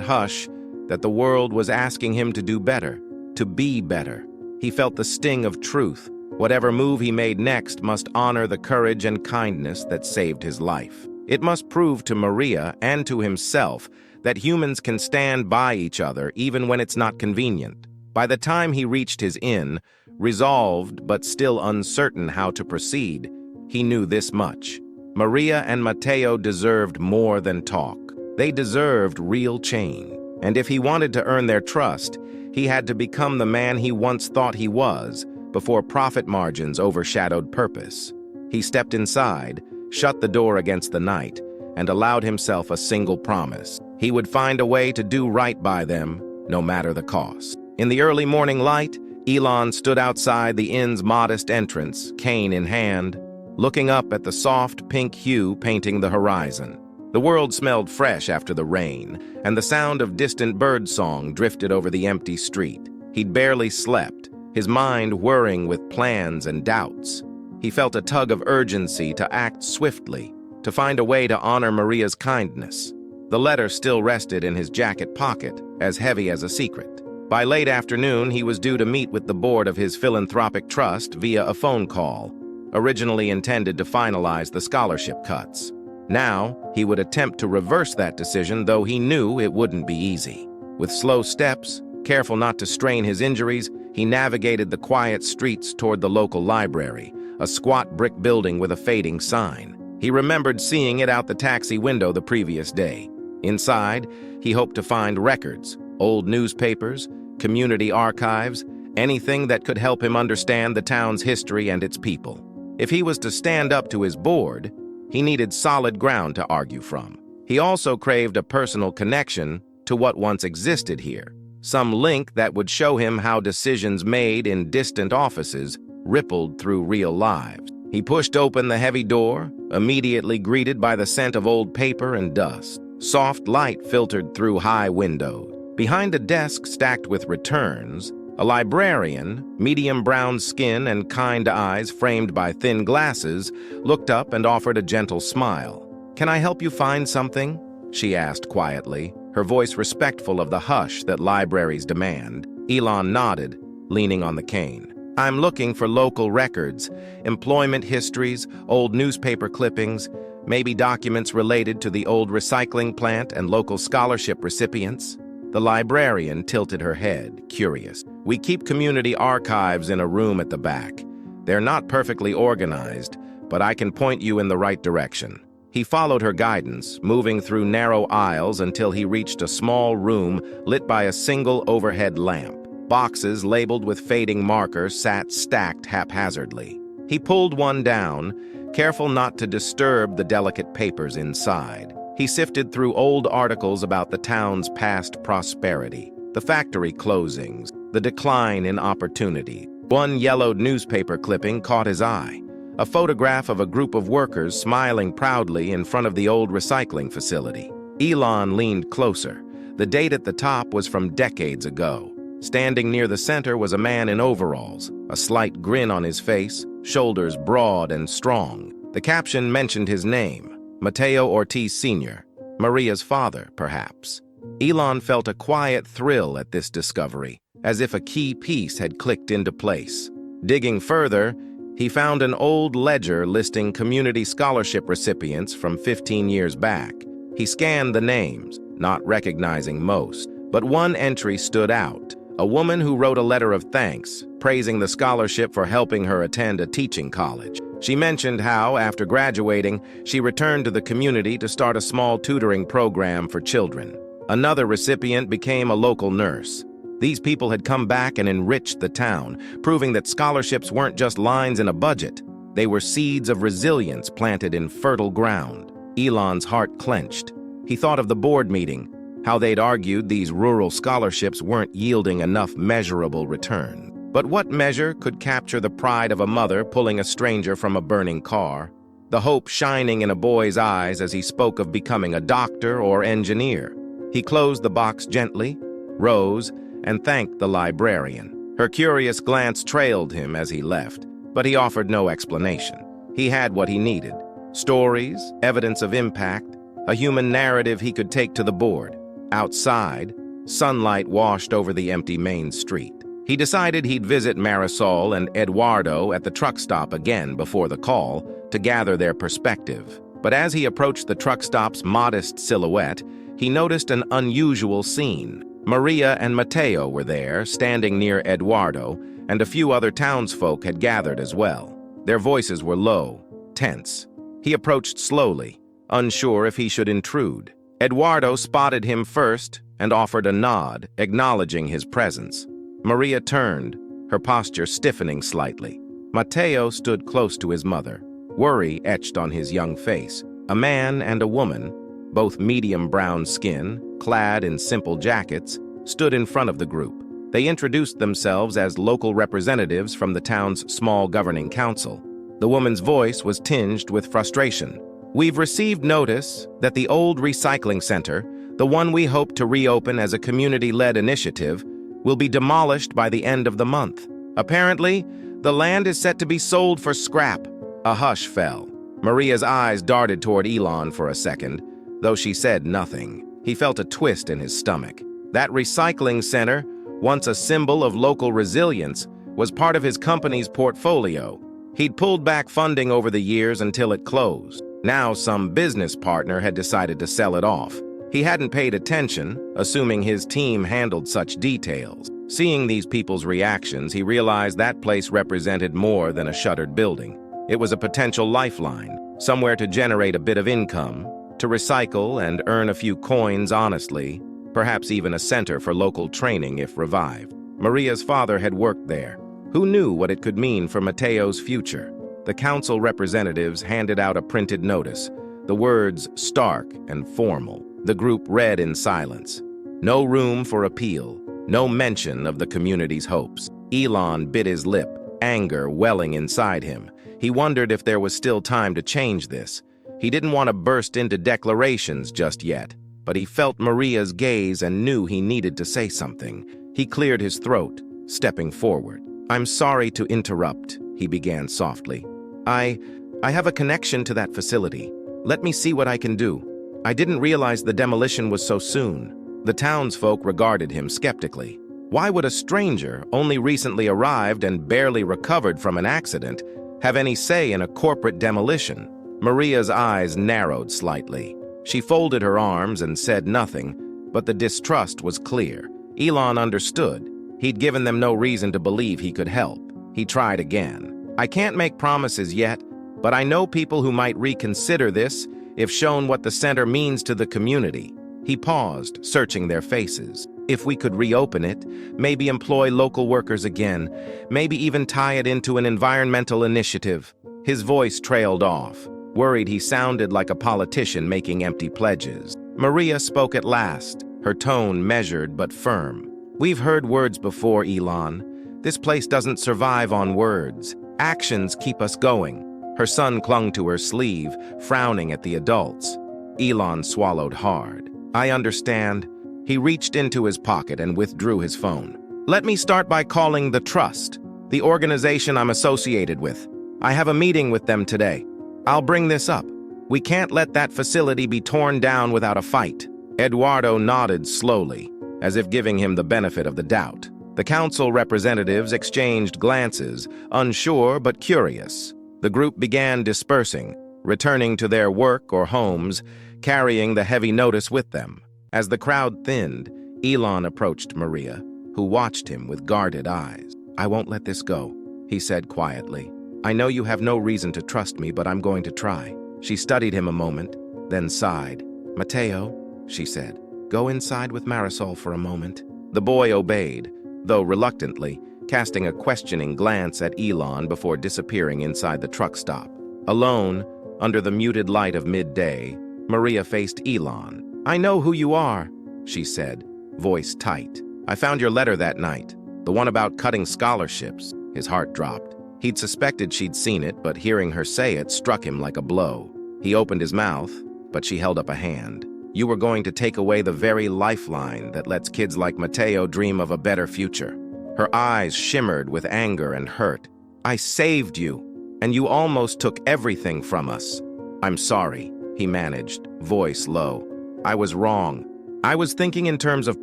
S1: hush, that the world was asking him to do better, to be better. He felt the sting of truth. Whatever move he made next must honor the courage and kindness that saved his life. It must prove to Maria and to himself that humans can stand by each other even when it's not convenient. By the time he reached his inn, resolved but still uncertain how to proceed, he knew this much: Maria and Mateo deserved more than talk. They deserved real change. And if he wanted to earn their trust, he had to become the man he once thought he was, before profit margins overshadowed purpose. He stepped inside, shut the door against the night, and allowed himself a single promise. He would find a way to do right by them, no matter the cost. In the early morning light, Elon stood outside the inn's modest entrance, cane in hand, looking up at the soft pink hue painting the horizon. The world smelled fresh after the rain, and the sound of distant birdsong drifted over the empty street. He'd barely slept, his mind whirring with plans and doubts. He felt a tug of urgency to act swiftly, to find a way to honor Maria's kindness. The letter still rested in his jacket pocket, as heavy as a secret. By late afternoon, he was due to meet with the board of his philanthropic trust via a phone call, originally intended to finalize the scholarship cuts. Now, he would attempt to reverse that decision, though he knew it wouldn't be easy. With slow steps, careful not to strain his injuries, he navigated the quiet streets toward the local library, a squat brick building with a fading sign. He remembered seeing it out the taxi window the previous day. Inside, he hoped to find records, old newspapers, community archives, anything that could help him understand the town's history and its people. If he was to stand up to his board, he needed solid ground to argue from. He also craved a personal connection to what once existed here, some link that would show him how decisions made in distant offices rippled through real lives. He pushed open the heavy door, immediately greeted by the scent of old paper and dust. Soft light filtered through high windows. Behind a desk stacked with returns, a librarian, medium brown skin and kind eyes framed by thin glasses, looked up and offered a gentle smile. "Can I help you find something?" she asked quietly, her voice respectful of the hush that libraries demand. Elon nodded, leaning on the cane. "I'm looking for local records, employment histories, old newspaper clippings, Maybe documents related to the old recycling plant and local scholarship recipients? The librarian tilted her head, curious. We keep community archives in a room at the back. They're not perfectly organized, but I can point you in the right direction. He followed her guidance, moving through narrow aisles until he reached a small room lit by a single overhead lamp. Boxes labeled with fading markers sat stacked haphazardly. He pulled one down, careful not to disturb the delicate papers inside. He sifted through old articles about the town's past prosperity, the factory closings, the decline in opportunity. One yellowed newspaper clipping caught his eye, a photograph of a group of workers smiling proudly in front of the old recycling facility. Elon leaned closer. The date at the top was from decades ago. Standing near the center was a man in overalls, a slight grin on his face, shoulders broad and strong. The caption mentioned his name, Mateo Ortiz Sr., Maria's father, perhaps. Elon felt a quiet thrill at this discovery, as if a key piece had clicked into place. Digging further, he found an old ledger listing community scholarship recipients from 15 years back. He scanned the names, not recognizing most, but one entry stood out. A woman who wrote a letter of thanks, praising the scholarship for helping her attend a teaching college. She mentioned how, after graduating, she returned to the community to start a small tutoring program for children. Another recipient became a local nurse. These people had come back and enriched the town, proving that scholarships weren't just lines in a budget. They were seeds of resilience planted in fertile ground. Elon's heart clenched. He thought of the board meeting, how they'd argued these rural scholarships weren't yielding enough measurable return. But what measure could capture the pride of a mother pulling a stranger from a burning car? The hope shining in a boy's eyes as he spoke of becoming a doctor or engineer. He closed the box gently, rose, and thanked the librarian. Her curious glance trailed him as he left, but he offered no explanation. He had what he needed: stories, evidence of impact, a human narrative he could take to the board. Outside, sunlight washed over the empty main street. He decided he'd visit Marisol and Eduardo at the truck stop again before the call to gather their perspective. But as he approached the truck stop's modest silhouette, he noticed an unusual scene. Maria and Mateo were there, standing near Eduardo, and a few other townsfolk had gathered as well. Their voices were low, tense. He approached slowly, unsure if he should intrude. Eduardo spotted him first and offered a nod, acknowledging his presence. Maria turned, her posture stiffening slightly. Mateo stood close to his mother, worry etched on his young face. A man and a woman, both medium brown skin, clad in simple jackets, stood in front of the group. They introduced themselves as local representatives from the town's small governing council. The woman's voice was tinged with frustration. "We've received notice that the old recycling center, the one we hope to reopen as a community-led initiative, will be demolished by the end of the month. Apparently, the land is set to be sold for scrap." A hush fell. Maria's eyes darted toward Elon for a second, though she said nothing. He felt a twist in his stomach. That recycling center, once a symbol of local resilience, was part of his company's portfolio. He'd pulled back funding over the years until it closed. Now some business partner had decided to sell it off. He hadn't paid attention, assuming his team handled such details. Seeing these people's reactions, he realized that place represented more than a shuttered building. It was a potential lifeline, somewhere to generate a bit of income, to recycle and earn a few coins honestly, perhaps even a center for local training if revived. Maria's father had worked there. Who knew what it could mean for Mateo's future? The council representatives handed out a printed notice, the words stark and formal. The group read in silence. No room for appeal, no mention of the community's hopes. Elon bit his lip, anger welling inside him. He wondered if there was still time to change this. He didn't want to burst into declarations just yet, but he felt Maria's gaze and knew he needed to say something. He cleared his throat, stepping forward. "I'm sorry to interrupt," he began softly. I have a connection to that facility. Let me see what I can do. I didn't realize the demolition was so soon." The townsfolk regarded him skeptically. Why would a stranger, only recently arrived and barely recovered from an accident, have any say in a corporate demolition? Maria's eyes narrowed slightly. She folded her arms and said nothing, but the distrust was clear. Elon understood. He'd given them no reason to believe he could help. He tried again. I can't make promises yet, but I know people who might reconsider this if shown what the center means to the community. He paused, searching their faces. If we could reopen it, maybe employ local workers again, maybe even tie it into an environmental initiative. His voice trailed off, worried he sounded like a politician making empty pledges. Maria spoke at last, her tone measured but firm. We've heard words before, Elon. This place doesn't survive on words. Actions keep us going. Her son clung to her sleeve, frowning at the adults. Elon swallowed hard. I understand. He reached into his pocket and withdrew his phone. Let me start by calling the Trust, the organization I'm associated with. I have a meeting with them today. I'll bring this up. We can't let that facility be torn down without a fight. Eduardo nodded slowly, as if giving him the benefit of the doubt. The council representatives exchanged glances, unsure but curious. The group began dispersing, returning to their work or homes, carrying the heavy notice with them. As the crowd thinned, Elon approached Maria, who watched him with guarded eyes. I won't let this go, he said quietly. I know you have no reason to trust me, but I'm going to try. She studied him a moment, then sighed. Mateo, she said, go inside with Marisol for a moment. The boy obeyed, though reluctantly, casting a questioning glance at Elon before disappearing inside the truck stop. Alone, under the muted light of midday, Maria faced Elon. I know who you are, she said, voice tight. I found your letter that night, the one about cutting scholarships. His heart dropped. He'd suspected she'd seen it, but hearing her say it struck him like a blow. He opened his mouth, but she held up a hand. You were going to take away the very lifeline that lets kids like Mateo dream of a better future. Her eyes shimmered with anger and hurt. I saved you, and you almost took everything from us. I'm sorry, he managed, voice low. I was wrong. I was thinking in terms of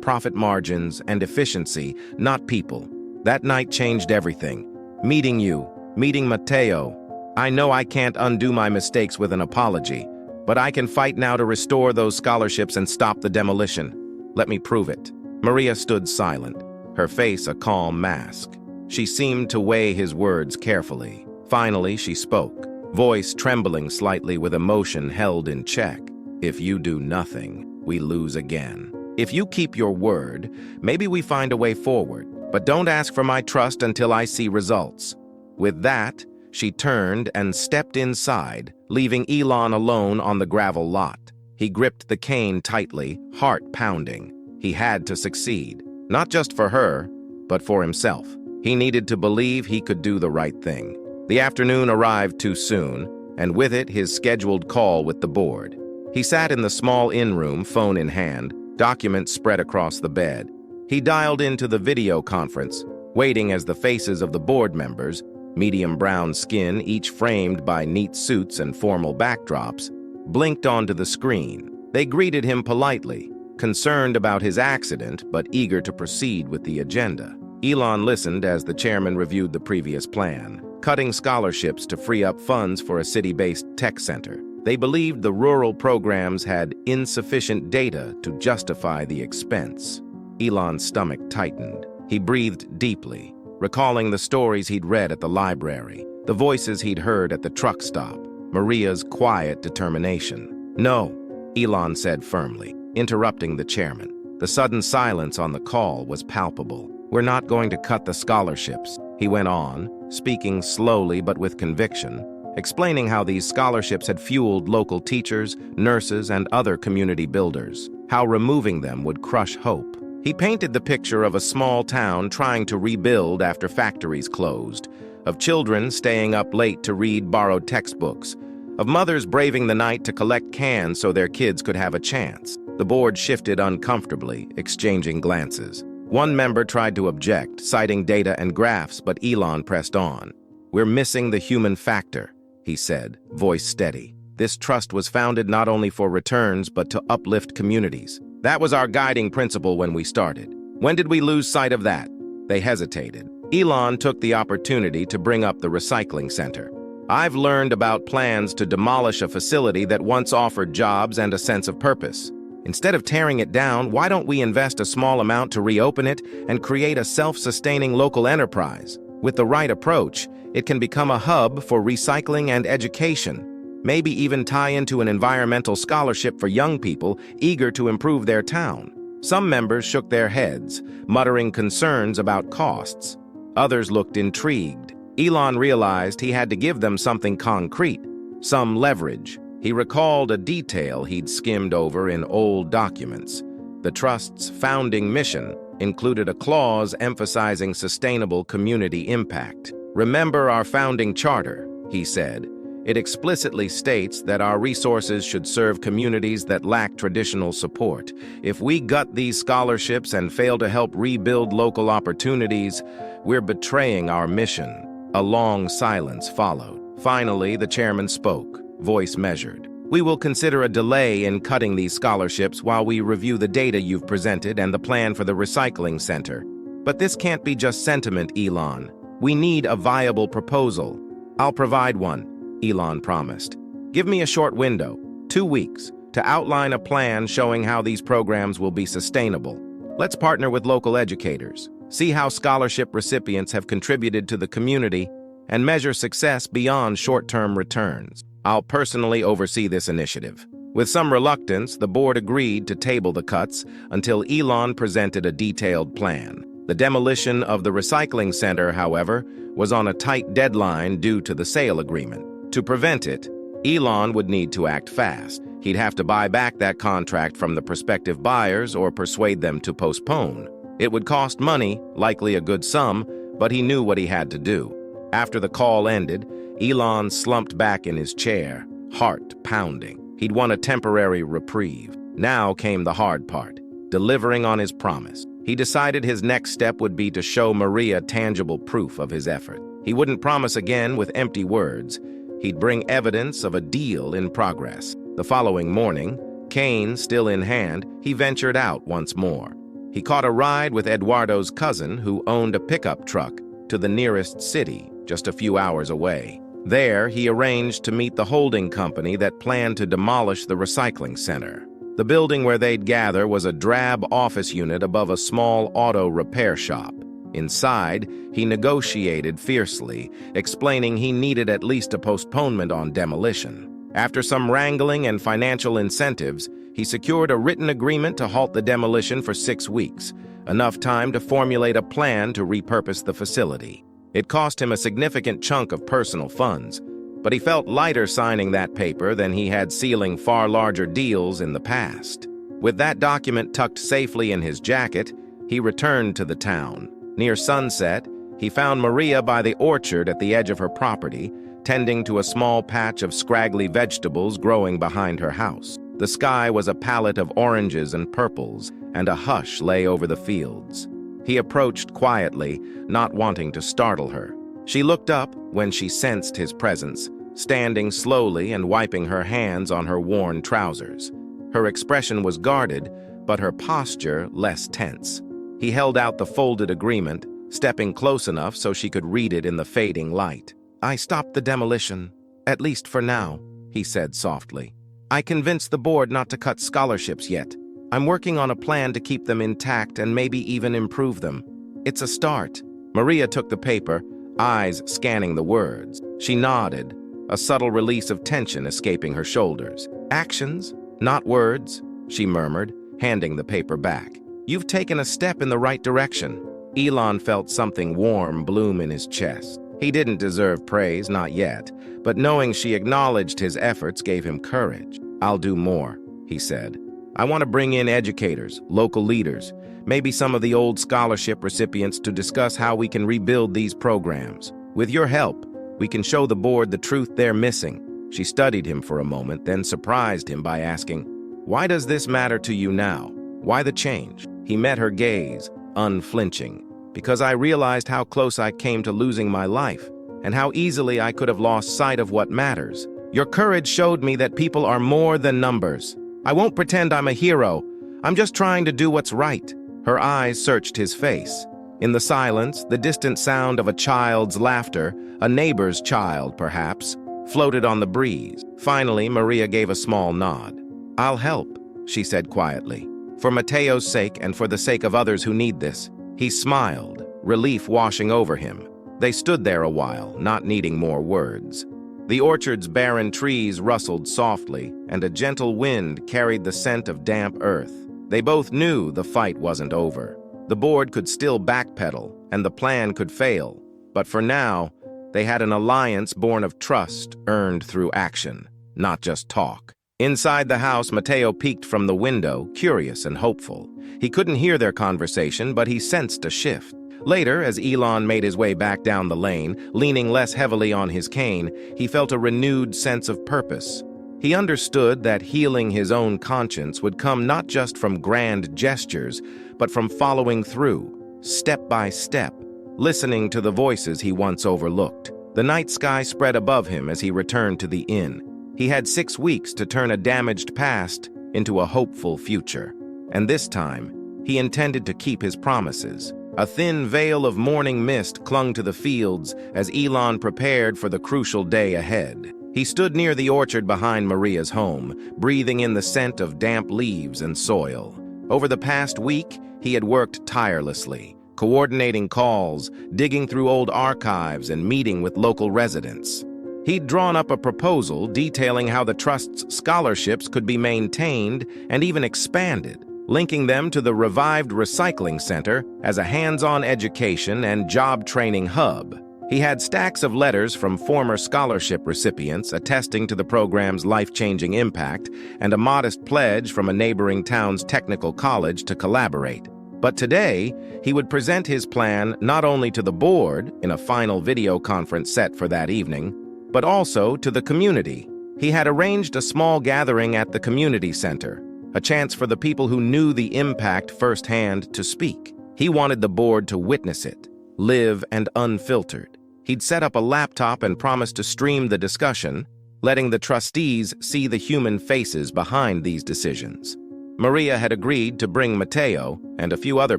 S1: profit margins and efficiency, not people. That night changed everything. Meeting you, meeting Mateo. I know I can't undo my mistakes with an apology, but I can fight now to restore those scholarships and stop the demolition. Let me prove it. Maria stood silent, her face a calm mask. She seemed to weigh his words carefully. Finally, she spoke, voice trembling slightly with emotion held in check. If you do nothing, we lose again. If you keep your word, maybe we find a way forward, but don't ask for my trust until I see results. With that, she turned and stepped inside, leaving Elon alone on the gravel lot. He gripped the cane tightly, heart pounding. He had to succeed, not just for her, but for himself. He needed to believe he could do the right thing. The afternoon arrived too soon, and with it his scheduled call with the board. He sat in the small in-room, phone in hand, documents spread across the bed. He dialed into the video conference, waiting as the faces of the board members, medium brown skin, each framed by neat suits and formal backdrops, blinked onto the screen. They greeted him politely, concerned about his accident but eager to proceed with the agenda. Elon listened as the chairman reviewed the previous plan, cutting scholarships to free up funds for a city-based tech center. They believed the rural programs had insufficient data to justify the expense. Elon's stomach tightened. He breathed deeply, recalling the stories he'd read at the library, the voices he'd heard at the truck stop, Maria's quiet determination. No, Elon said firmly, interrupting the chairman. The sudden silence on the call was palpable. We're not going to cut the scholarships, he went on, speaking slowly but with conviction, explaining how these scholarships had fueled local teachers, nurses, and other community builders, how removing them would crush hope. He painted the picture of a small town trying to rebuild after factories closed, of children staying up late to read borrowed textbooks, of mothers braving the night to collect cans so their kids could have a chance. The board shifted uncomfortably, exchanging glances. One member tried to object, citing data and graphs, but Elon pressed on. We're missing the human factor, he said, voice steady. This trust was founded not only for returns, but to uplift communities. That was our guiding principle when we started. When did we lose sight of that? They hesitated. Elon took the opportunity to bring up the recycling center. I've learned about plans to demolish a facility that once offered jobs and a sense of purpose. Instead of tearing it down, why don't we invest a small amount to reopen it and create a self-sustaining local enterprise? With the right approach, it can become a hub for recycling and education. Maybe even tie into an environmental scholarship for young people eager to improve their town. Some members shook their heads, muttering concerns about costs. Others looked intrigued. Elon realized he had to give them something concrete, some leverage. He recalled a detail he'd skimmed over in old documents. The trust's founding mission included a clause emphasizing sustainable community impact. "Remember our founding charter," he said. "It explicitly states that our resources should serve communities that lack traditional support. If we gut these scholarships and fail to help rebuild local opportunities, we're betraying our mission." A long silence followed. Finally, the chairman spoke, voice measured. "We will consider a delay in cutting these scholarships while we review the data you've presented and the plan for the recycling center. But this can't be just sentiment, Elon. We need a viable proposal." "I'll provide one," Elon promised. "Give me a short window, 2 weeks, to outline a plan showing how these programs will be sustainable. Let's partner with local educators, see how scholarship recipients have contributed to the community, and measure success beyond short-term returns. I'll personally oversee this initiative." With some reluctance, the board agreed to table the cuts until Elon presented a detailed plan. The demolition of the recycling center, however, was on a tight deadline due to the sale agreement. To prevent it, Elon would need to act fast. He'd have to buy back that contract from the prospective buyers or persuade them to postpone. It would cost money, likely a good sum, but he knew what he had to do. After the call ended, Elon slumped back in his chair, heart pounding. He'd won a temporary reprieve. Now came the hard part, delivering on his promise. He decided his next step would be to show Maria tangible proof of his effort. He wouldn't promise again with empty words. He'd bring evidence of a deal in progress. The following morning, cane still in hand, he ventured out once more. He caught a ride with Eduardo's cousin, who owned a pickup truck, to the nearest city, just a few hours away. There, he arranged to meet the holding company that planned to demolish the recycling center. The building where they'd gather was a drab office unit above a small auto repair shop. Inside, he negotiated fiercely, explaining he needed at least a postponement on demolition. After some wrangling and financial incentives, he secured a written agreement to halt the demolition for 6 weeks, enough time to formulate a plan to repurpose the facility. It cost him a significant chunk of personal funds, but he felt lighter signing that paper than he had sealing far larger deals in the past. With that document tucked safely in his jacket, he returned to the town. Near sunset, he found Maria by the orchard at the edge of her property, tending to a small patch of scraggly vegetables growing behind her house. The sky was a palette of oranges and purples, and a hush lay over the fields. He approached quietly, not wanting to startle her. She looked up when she sensed his presence, standing slowly and wiping her hands on her worn trousers. Her expression was guarded, but her posture less tense. He held out the folded agreement, stepping close enough so she could read it in the fading light. "I stopped the demolition, at least for now," he said softly. "I convinced the board not to cut scholarships yet. I'm working on a plan to keep them intact and maybe even improve them. It's a start." Maria took the paper, eyes scanning the words. She nodded, a subtle release of tension escaping her shoulders. "Actions, not words," she murmured, handing the paper back. "You've taken a step in the right direction." Elon felt something warm bloom in his chest. He didn't deserve praise, not yet, but knowing she acknowledged his efforts gave him courage. "I'll do more," he said. "I want to bring in educators, local leaders, maybe some of the old scholarship recipients to discuss how we can rebuild these programs. With your help, we can show the board the truth they're missing." She studied him for a moment, then surprised him by asking, "Why does this matter to you now? Why the change?" He met her gaze, unflinching. "Because I realized how close I came to losing my life, and how easily I could have lost sight of what matters. Your courage showed me that people are more than numbers. I won't pretend I'm a hero. I'm just trying to do what's right." Her eyes searched his face. In the silence, the distant sound of a child's laughter, a neighbor's child, perhaps, floated on the breeze. Finally, Maria gave a small nod. "I'll help," she said quietly. "For Mateo's sake and for the sake of others who need this." He smiled, relief washing over him. They stood there a while, not needing more words. The orchard's barren trees rustled softly, and a gentle wind carried the scent of damp earth. They both knew the fight wasn't over. The board could still backpedal, and the plan could fail. But for now, they had an alliance born of trust earned through action, not just talk. Inside the house, Mateo peeked from the window, curious and hopeful. He couldn't hear their conversation, but he sensed a shift. Later, as Elon made his way back down the lane, leaning less heavily on his cane, he felt a renewed sense of purpose. He understood that healing his own conscience would come not just from grand gestures, but from following through, step by step, listening to the voices he once overlooked. The night sky spread above him as he returned to the inn. He had 6 weeks to turn a damaged past into a hopeful future. And this time, he intended to keep his promises. A thin veil of morning mist clung to the fields as Elon prepared for the crucial day ahead. He stood near the orchard behind Maria's home, breathing in the scent of damp leaves and soil. Over the past week, he had worked tirelessly, coordinating calls, digging through old archives, and meeting with local residents. He'd drawn up a proposal detailing how the trust's scholarships could be maintained and even expanded, linking them to the revived recycling center as a hands-on education and job training hub. He had stacks of letters from former scholarship recipients attesting to the program's life-changing impact and a modest pledge from a neighboring town's technical college to collaborate. But today, he would present his plan not only to the board in a final video conference set for that evening, but also to the community. He had arranged a small gathering at the community center, a chance for the people who knew the impact firsthand to speak. He wanted the board to witness it, live and unfiltered. He'd set up a laptop and promised to stream the discussion, letting the trustees see the human faces behind these decisions. Maria had agreed to bring Mateo, and a few other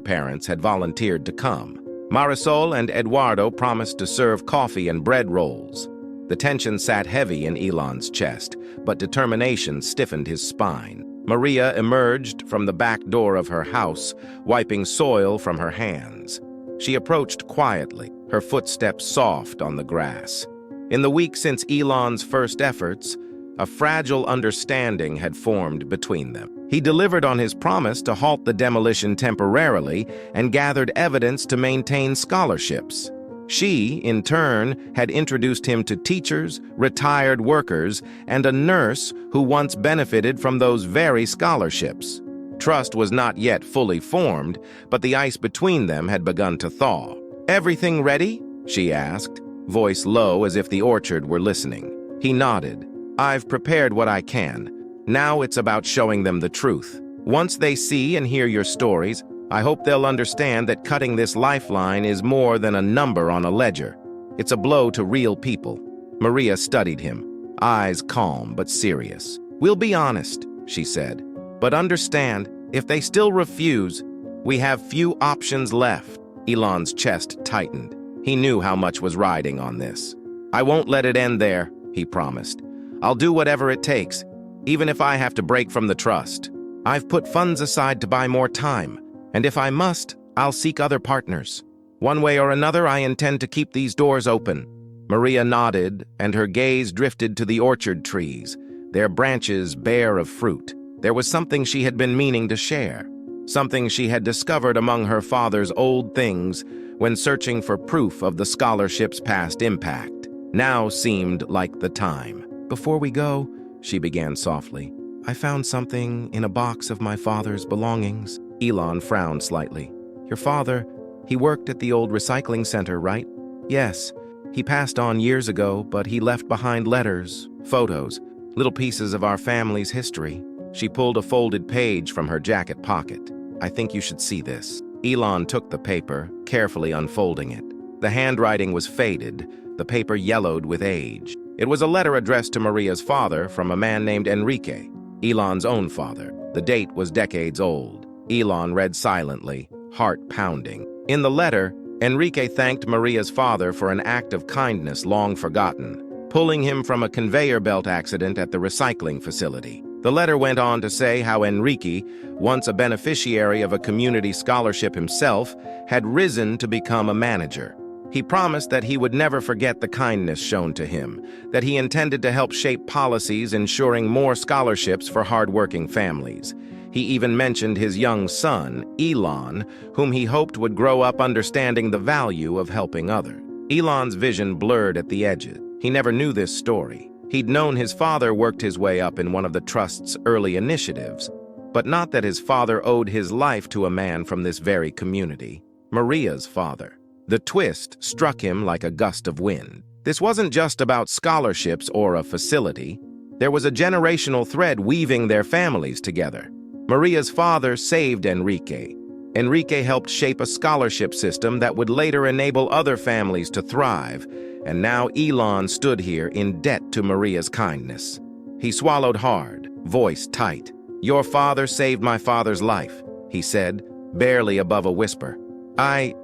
S1: parents had volunteered to come. Marisol and Eduardo promised to serve coffee and bread rolls. The tension sat heavy in Elon's chest, but determination stiffened his spine. Maria emerged from the back door of her house, wiping soil from her hands. She approached quietly, her footsteps soft on the grass. In the week since Elon's first efforts, a fragile understanding had formed between them. He delivered on his promise to halt the demolition temporarily and gathered evidence to maintain scholarships. She, in turn, had introduced him to teachers, retired workers, and a nurse who once benefited from those very scholarships. Trust was not yet fully formed, but the ice between them had begun to thaw. "Everything ready?" she asked, voice low as if the orchard were listening. He nodded. "I've prepared what I can. Now it's about showing them the truth. Once they see and hear your stories, I hope they'll understand that cutting this lifeline is more than a number on a ledger. It's a blow to real people." Maria studied him, eyes calm but serious. "We'll be honest," she said, "but understand, if they still refuse, we have few options left." Elon's chest tightened. He knew how much was riding on this. "I won't let it end there," he promised. "I'll do whatever it takes, even if I have to break from the trust. I've put funds aside to buy more time. And if I must, I'll seek other partners. One way or another, I intend to keep these doors open." Maria nodded, and her gaze drifted to the orchard trees, their branches bare of fruit. There was something she had been meaning to share, something she had discovered among her father's old things when searching for proof of the scholarship's past impact. Now seemed like the time. "Before we go," she began softly, "I found something in a box of my father's belongings." Elon frowned slightly. "Your father, he worked at the old recycling center, right?" "Yes. He passed on years ago, but he left behind letters, photos, little pieces of our family's history." She pulled a folded page from her jacket pocket. "I think you should see this." Elon took the paper, carefully unfolding it. The handwriting was faded, the paper yellowed with age. It was a letter addressed to Maria's father from a man named Enrique, Elon's own father. The date was decades old. Elon read silently, heart pounding. In the letter, Enrique thanked Maria's father for an act of kindness long forgotten, pulling him from a conveyor belt accident at the recycling facility. The letter went on to say how Enrique, once a beneficiary of a community scholarship himself, had risen to become a manager. He promised that he would never forget the kindness shown to him, that he intended to help shape policies ensuring more scholarships for hardworking families. He even mentioned his young son, Elon, whom he hoped would grow up understanding the value of helping others. Elon's vision blurred at the edges. He never knew this story. He'd known his father worked his way up in one of the trust's early initiatives, but not that his father owed his life to a man from this very community, Maria's father. The twist struck him like a gust of wind. This wasn't just about scholarships or a facility. There was a generational thread weaving their families together. Maria's father saved Enrique. Enrique helped shape a scholarship system that would later enable other families to thrive, and now Elon stood here in debt to Maria's kindness. He swallowed hard, voice tight. "Your father saved my father's life," he said, barely above a whisper. I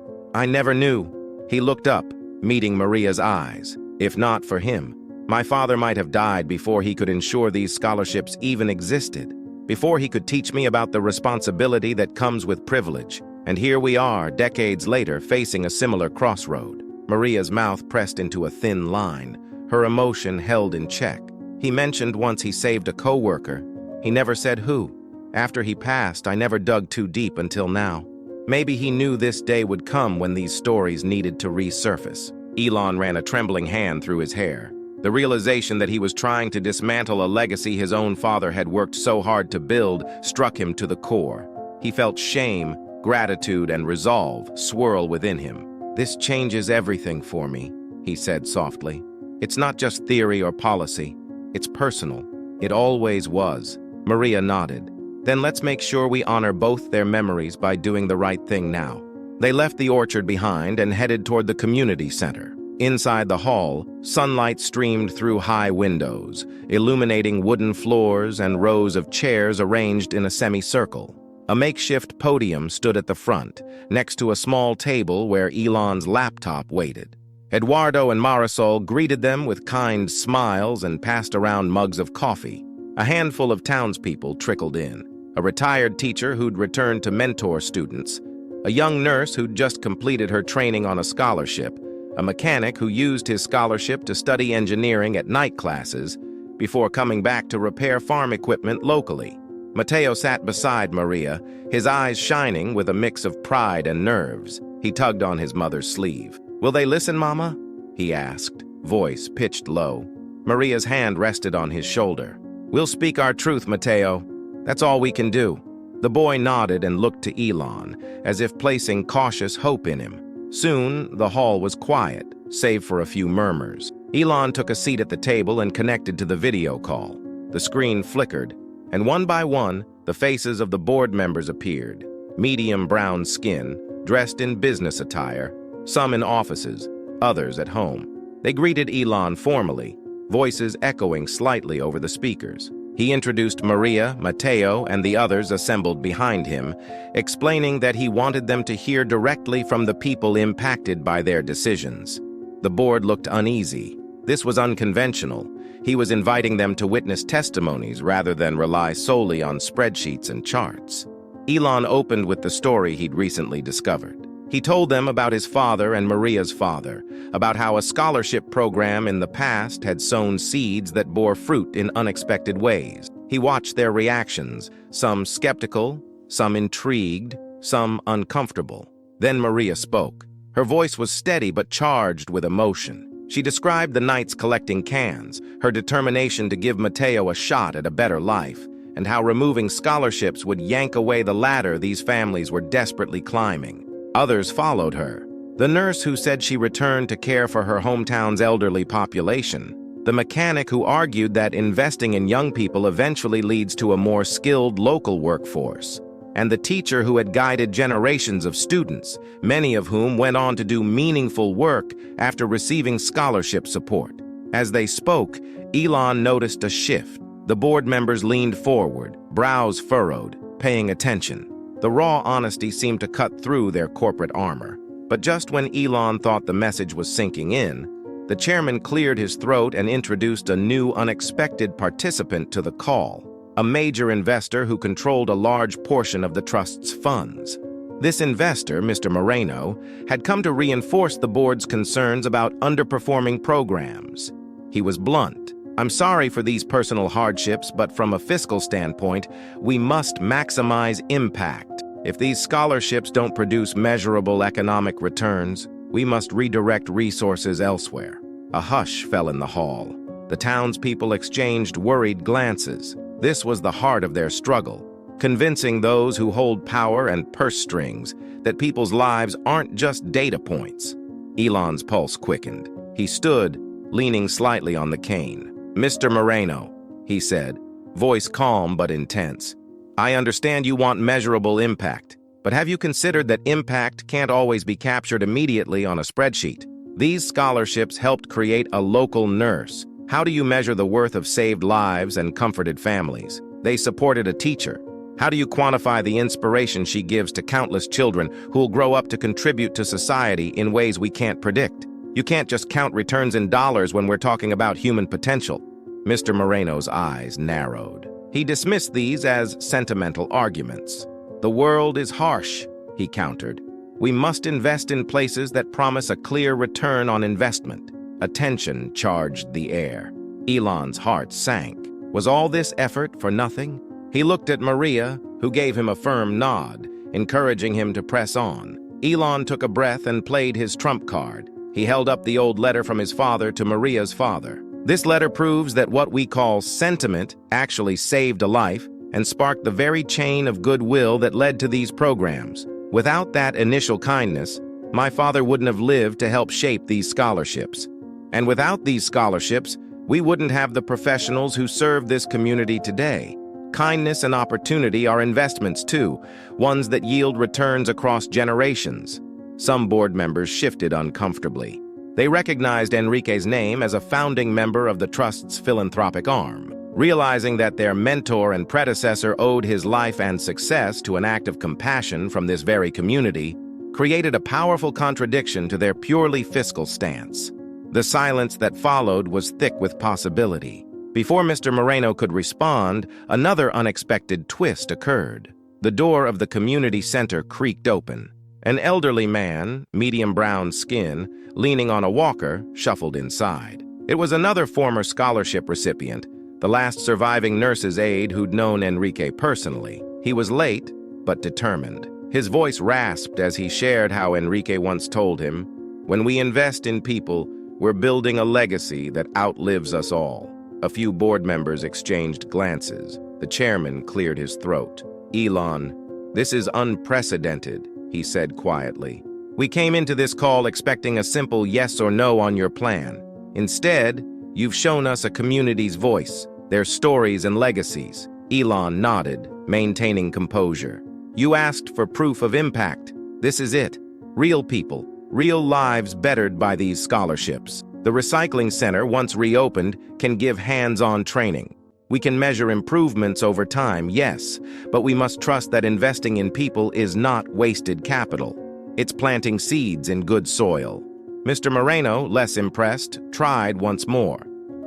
S1: never knew." He looked up, meeting Maria's eyes. "If not for him, my father might have died before he could ensure these scholarships even existed, before he could teach me about the responsibility that comes with privilege. And here we are, decades later, facing a similar crossroad." Maria's mouth pressed into a thin line, her emotion held in check. "He mentioned once he saved a coworker. He never said who. After he passed, I never dug too deep until now. Maybe he knew this day would come when these stories needed to resurface." Elon ran a trembling hand through his hair. The realization that he was trying to dismantle a legacy his own father had worked so hard to build struck him to the core. He felt shame, gratitude, and resolve swirl within him. "This changes everything for me," he said softly. "It's not just theory or policy. It's personal. It always was." Maria nodded. "Then let's make sure we honor both their memories by doing the right thing now." They left the orchard behind and headed toward the community center. Inside the hall, sunlight streamed through high windows, illuminating wooden floors and rows of chairs arranged in a semicircle. A makeshift podium stood at the front, next to a small table where Elon's laptop waited. Eduardo and Marisol greeted them with kind smiles and passed around mugs of coffee. A handful of townspeople trickled in. A retired teacher who'd returned to mentor students, a young nurse who'd just completed her training on a scholarship, a mechanic who used his scholarship to study engineering at night classes before coming back to repair farm equipment locally. Mateo sat beside Maria, his eyes shining with a mix of pride and nerves. He tugged on his mother's sleeve. "Will they listen, Mama?" he asked, voice pitched low. Maria's hand rested on his shoulder. "We'll speak our truth, Mateo. That's all we can do." The boy nodded and looked to Elon, as if placing cautious hope in him. Soon, the hall was quiet, save for a few murmurs. Elon took a seat at the table and connected to the video call. The screen flickered, and one by one, the faces of the board members appeared. Medium brown skin, dressed in business attire, some in offices, others at home. They greeted Elon formally, voices echoing slightly over the speakers. He introduced Maria, Mateo, and the others assembled behind him, explaining that he wanted them to hear directly from the people impacted by their decisions. The board looked uneasy. This was unconventional. He was inviting them to witness testimonies rather than rely solely on spreadsheets and charts. Elon opened with the story he'd recently discovered. He told them about his father and Maria's father, about how a scholarship program in the past had sown seeds that bore fruit in unexpected ways. He watched their reactions, some skeptical, some intrigued, some uncomfortable. Then Maria spoke. Her voice was steady but charged with emotion. She described the nights collecting cans, her determination to give Mateo a shot at a better life, and how removing scholarships would yank away the ladder these families were desperately climbing. Others followed her. The nurse who said she returned to care for her hometown's elderly population. The mechanic who argued that investing in young people eventually leads to a more skilled local workforce. And the teacher who had guided generations of students, many of whom went on to do meaningful work after receiving scholarship support. As they spoke, Elon noticed a shift. The board members leaned forward, brows furrowed, paying attention. The raw honesty seemed to cut through their corporate armor. But just when Elon thought the message was sinking in, the chairman cleared his throat and introduced a new, unexpected participant to the call, a major investor who controlled a large portion of the trust's funds. This investor, Mr. Moreno, had come to reinforce the board's concerns about underperforming programs. He was blunt. "I'm sorry for these personal hardships, but from a fiscal standpoint, we must maximize impact. If these scholarships don't produce measurable economic returns, we must redirect resources elsewhere." A hush fell in the hall. The townspeople exchanged worried glances. This was the heart of their struggle, convincing those who hold power and purse strings that people's lives aren't just data points. Elon's pulse quickened. He stood, leaning slightly on the cane. "Mr. Moreno," he said, voice calm but intense, "I understand you want measurable impact, but have you considered that impact can't always be captured immediately on a spreadsheet? These scholarships helped create a local nurse. How do you measure the worth of saved lives and comforted families? They supported a teacher. How do you quantify the inspiration she gives to countless children who will grow up to contribute to society in ways we can't predict? You can't just count returns in dollars when we're talking about human potential." Mr. Moreno's eyes narrowed. He dismissed these as sentimental arguments. "The world is harsh," he countered. "We must invest in places that promise a clear return on investment." A tension charged the air. Elon's heart sank. Was all this effort for nothing? He looked at Maria, who gave him a firm nod, encouraging him to press on. Elon took a breath and played his trump card. He held up the old letter from his father to Maria's father. "This letter proves that what we call sentiment actually saved a life and sparked the very chain of goodwill that led to these programs. Without that initial kindness, my father wouldn't have lived to help shape these scholarships. And without these scholarships, we wouldn't have the professionals who serve this community today. Kindness and opportunity are investments too, ones that yield returns across generations." Some board members shifted uncomfortably. They recognized Enrique's name as a founding member of the trust's philanthropic arm. Realizing that their mentor and predecessor owed his life and success to an act of compassion from this very community, created a powerful contradiction to their purely fiscal stance. The silence that followed was thick with possibility. Before Mr. Moreno could respond, another unexpected twist occurred. The door of the community center creaked open. An elderly man, medium brown skin, leaning on a walker, shuffled inside. It was another former scholarship recipient, the last surviving nurse's aide who'd known Enrique personally. He was late, but determined. His voice rasped as he shared how Enrique once told him, "When we invest in people, we're building a legacy that outlives us all." A few board members exchanged glances. The chairman cleared his throat. "Elon, this is unprecedented," he said quietly. "We came into this call expecting a simple yes or no on your plan. Instead, you've shown us a community's voice, their stories and legacies." Elon nodded, maintaining composure. "You asked for proof of impact. This is it. Real people, real lives bettered by these scholarships. The recycling center, once reopened, can give hands-on training. We can measure improvements over time, yes, but we must trust that investing in people is not wasted capital. It's planting seeds in good soil." Mr. Moreno, less impressed, tried once more.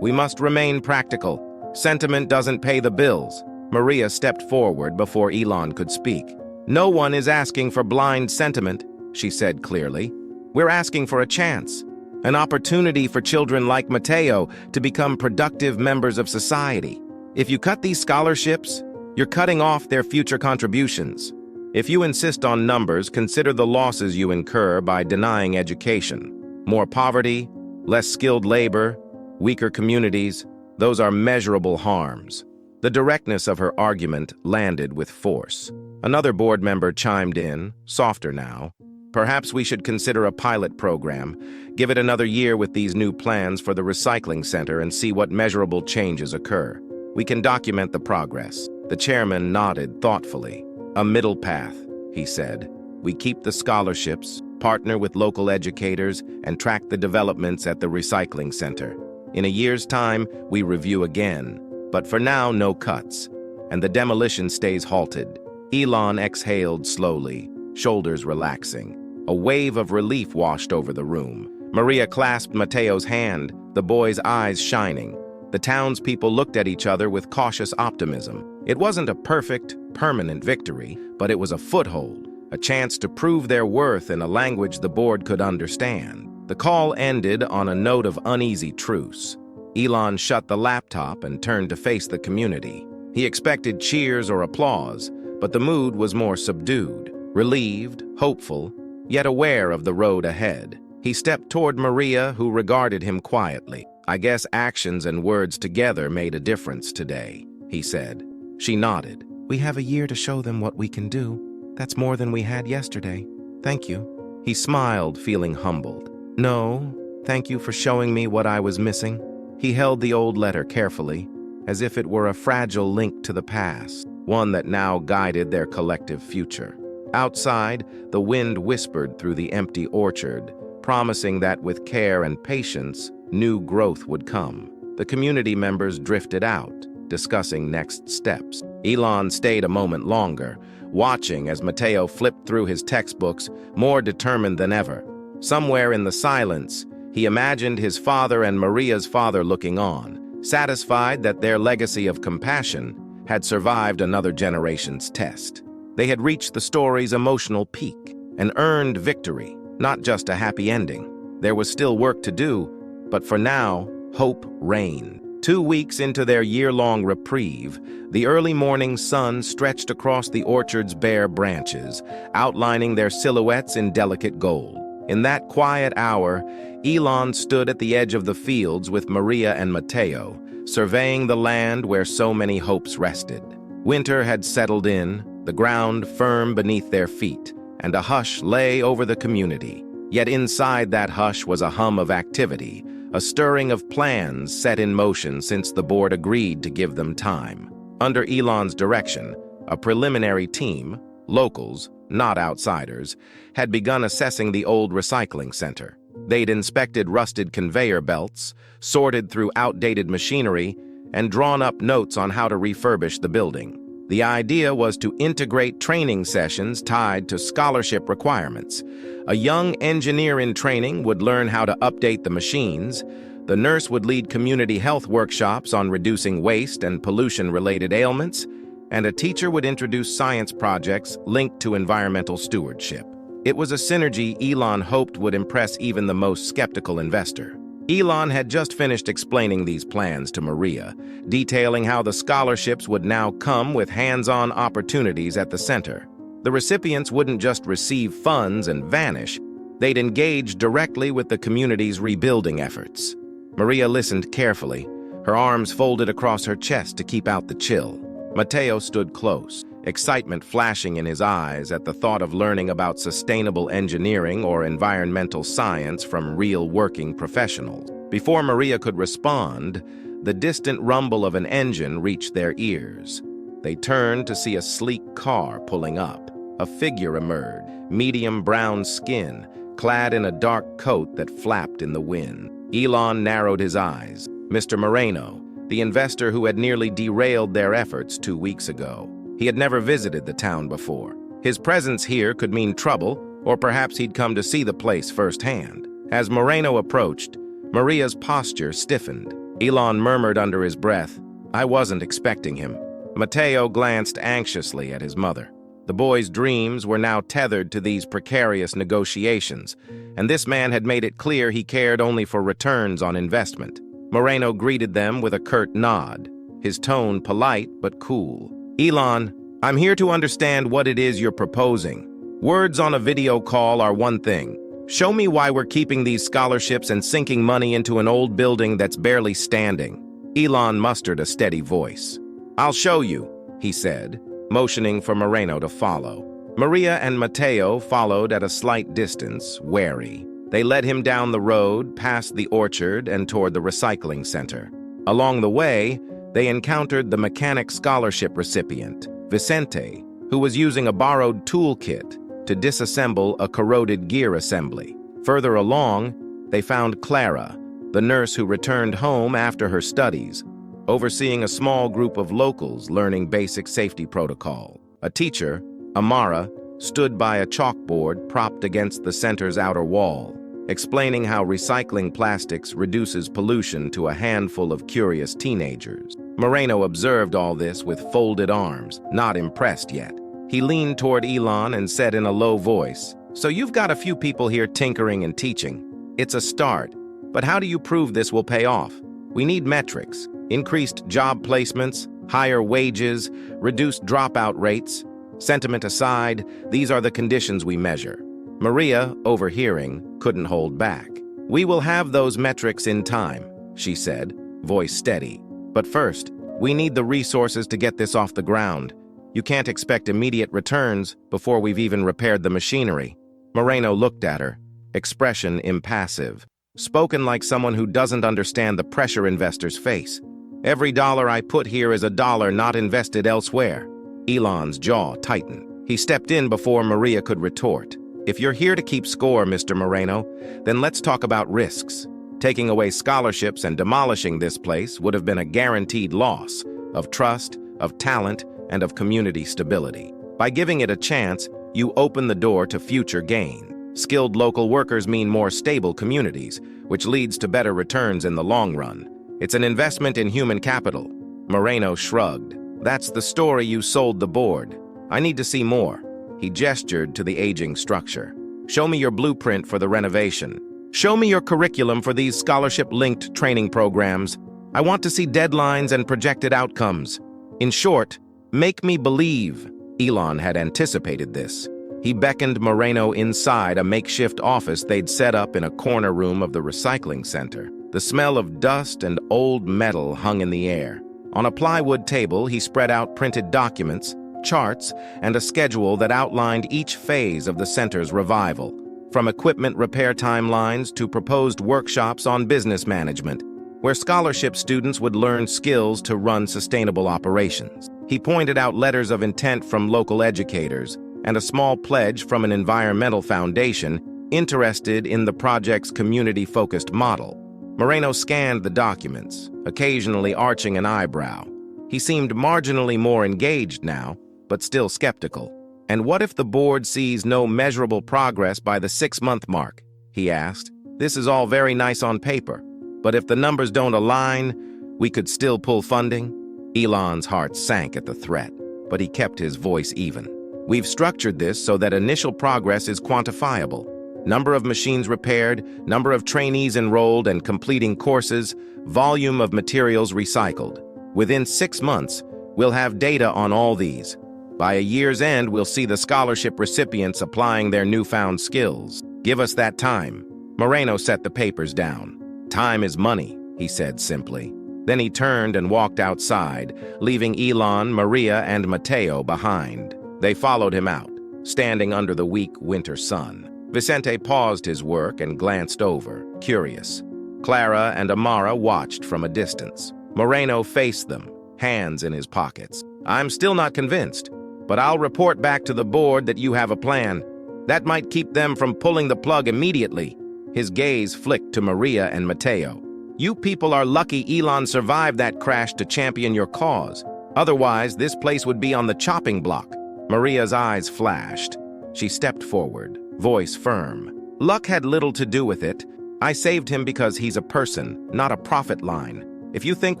S1: "We must remain practical. Sentiment doesn't pay the bills." Maria stepped forward before Elon could speak. "No one is asking for blind sentiment," she said clearly. "We're asking for a chance, an opportunity for children like Mateo to become productive members of society. If you cut these scholarships, you're cutting off their future contributions. If you insist on numbers, consider the losses you incur by denying education. More poverty, less skilled labor, weaker communities, those are measurable harms." The directness of her argument landed with force. Another board member chimed in, softer now. "Perhaps we should consider a pilot program, give it another year with these new plans for the recycling center and see what measurable changes occur. We can document the progress." The chairman nodded thoughtfully. "A middle path," he said. "We keep the scholarships, partner with local educators, and track the developments at the recycling center. In a year's time, we review again. But for now, no cuts. And the demolition stays halted. Elon exhaled slowly, shoulders relaxing. A wave of relief washed over the room. Maria clasped Mateo's hand, the boy's eyes shining. The townspeople looked at each other with cautious optimism. It wasn't a perfect, permanent victory, but it was a foothold, a chance to prove their worth in a language the board could understand. The call ended on a note of uneasy truce. Elon shut the laptop and turned to face the community. He expected cheers or applause, but the mood was more subdued, relieved, hopeful, yet aware of the road ahead. He stepped toward Maria, who regarded him quietly. "I guess actions and words together made a difference today," he said. She nodded. "We have a year to show them what we can do. That's more than we had yesterday. Thank you." He smiled, feeling humbled. "No, thank you for showing me what I was missing." He held the old letter carefully, as if it were a fragile link to the past, one that now guided their collective future. Outside, the wind whispered through the empty orchard, promising that with care and patience, new growth would come. The community members drifted out, discussing next steps. Elon stayed a moment longer, watching as Mateo flipped through his textbooks, more determined than ever. Somewhere in the silence, he imagined his father and Maria's father looking on, satisfied that their legacy of compassion had survived another generation's test. They had reached the story's emotional peak, an earned victory, not just a happy ending. There was still work to do, but for now, hope reigned. 2 weeks into their year-long reprieve, the early morning sun stretched across the orchard's bare branches, outlining their silhouettes in delicate gold. In that quiet hour, Elon stood at the edge of the fields with Maria and Mateo, surveying the land where so many hopes rested. Winter had settled in, the ground firm beneath their feet, and a hush lay over the community. Yet inside that hush was a hum of activity, a stirring of plans set in motion since the board agreed to give them time. Under Elon's direction, a preliminary team, locals, not outsiders, had begun assessing the old recycling center. They'd inspected rusted conveyor belts, sorted through outdated machinery, and drawn up notes on how to refurbish the building. The idea was to integrate training sessions tied to scholarship requirements. A young engineer in training would learn how to update the machines, the nurse would lead community health workshops on reducing waste and pollution-related ailments, and a teacher would introduce science projects linked to environmental stewardship. It was a synergy Elon hoped would impress even the most skeptical investor. Elon had just finished explaining these plans to Maria, detailing how the scholarships would now come with hands-on opportunities at the center. The recipients wouldn't just receive funds and vanish, they'd engage directly with the community's rebuilding efforts. Maria listened carefully, her arms folded across her chest to keep out the chill. Mateo stood close, excitement flashing in his eyes at the thought of learning about sustainable engineering or environmental science from real working professionals. Before Maria could respond, the distant rumble of an engine reached their ears. They turned to see a sleek car pulling up. A figure emerged, medium brown skin, clad in a dark coat that flapped in the wind. Elon narrowed his eyes. Mr. Moreno, the investor who had nearly derailed their efforts 2 weeks ago. He had never visited the town before. His presence here could mean trouble, or perhaps he'd come to see the place firsthand. As Moreno approached, Maria's posture stiffened. Elon murmured under his breath, "I wasn't expecting him." Mateo glanced anxiously at his mother. The boy's dreams were now tethered to these precarious negotiations, and this man had made it clear he cared only for returns on investment. Moreno greeted them with a curt nod, his tone polite but cool. "Elon, I'm here to understand what it is you're proposing. Words on a video call are one thing. Show me why we're keeping these scholarships and sinking money into an old building that's barely standing." Elon mustered a steady voice. "I'll show you," he said, motioning for Moreno to follow. Maria and Mateo followed at a slight distance, wary. They led him down the road, past the orchard, and toward the recycling center. Along the way, they encountered the mechanic scholarship recipient, Vicente, who was using a borrowed toolkit to disassemble a corroded gear assembly. Further along, they found Clara, the nurse who returned home after her studies, overseeing a small group of locals learning basic safety protocol. A teacher, Amara, stood by a chalkboard propped against the center's outer wall, explaining how recycling plastics reduces pollution to a handful of curious teenagers. Moreno observed all this with folded arms, not impressed yet. He leaned toward Elon and said in a low voice, "So you've got a few people here tinkering and teaching. It's a start, but how do you prove this will pay off? We need metrics, increased job placements, higher wages, reduced dropout rates. Sentiment aside, these are the conditions we measure." Maria, overhearing, couldn't hold back. "We will have those metrics in time," she said, voice steady. "But first, we need the resources to get this off the ground. You can't expect immediate returns before we've even repaired the machinery." Moreno looked at her, expression impassive, spoken like someone who doesn't understand the pressure investors face. "Every dollar I put here is a dollar not invested elsewhere." Elon's jaw tightened. He stepped in before Maria could retort. "If you're here to keep score, Mr. Moreno, then let's talk about risks. Taking away scholarships and demolishing this place would have been a guaranteed loss of trust, of talent, and of community stability. By giving it a chance, you open the door to future gain. Skilled local workers mean more stable communities, which leads to better returns in the long run. It's an investment in human capital." Moreno shrugged. "That's the story you sold the board. I need to see more." He gestured to the aging structure. "Show me your blueprint for the renovation. Show me your curriculum for these scholarship-linked training programs. I want to see deadlines and projected outcomes. In short, make me believe." Elon had anticipated this. He beckoned Moreno inside a makeshift office they'd set up in a corner room of the recycling center. The smell of dust and old metal hung in the air. On a plywood table, he spread out printed documents, charts, and a schedule that outlined each phase of the center's revival, from equipment repair timelines to proposed workshops on business management, where scholarship students would learn skills to run sustainable operations. He pointed out letters of intent from local educators and a small pledge from an environmental foundation interested in the project's community-focused model. Moreno scanned the documents, occasionally arching an eyebrow. He seemed marginally more engaged now, but still skeptical. "And what if the board sees no measurable progress by the 6-month mark?" he asked. "This is all very nice on paper, but if the numbers don't align, we could still pull funding?" Elon's heart sank at the threat, but he kept his voice even. "We've structured this so that initial progress is quantifiable. Number of machines repaired, number of trainees enrolled and completing courses, volume of materials recycled. Within 6 months, we'll have data on all these. By a year's end, we'll see the scholarship recipients applying their newfound skills. Give us that time." Moreno set the papers down. "Time is money," he said simply. Then he turned and walked outside, leaving Elon, Maria, and Mateo behind. They followed him out, standing under the weak winter sun. Vicente paused his work and glanced over, curious. Clara and Amara watched from a distance. Moreno faced them, hands in his pockets. "I'm still not convinced, but I'll report back to the board that you have a plan. That might keep them from pulling the plug immediately." His gaze flicked to Maria and Mateo. "You people are lucky Elon survived that crash to champion your cause. Otherwise, this place would be on the chopping block." Maria's eyes flashed. She stepped forward, voice firm. "Luck had little to do with it. I saved him because he's a person, not a profit line. If you think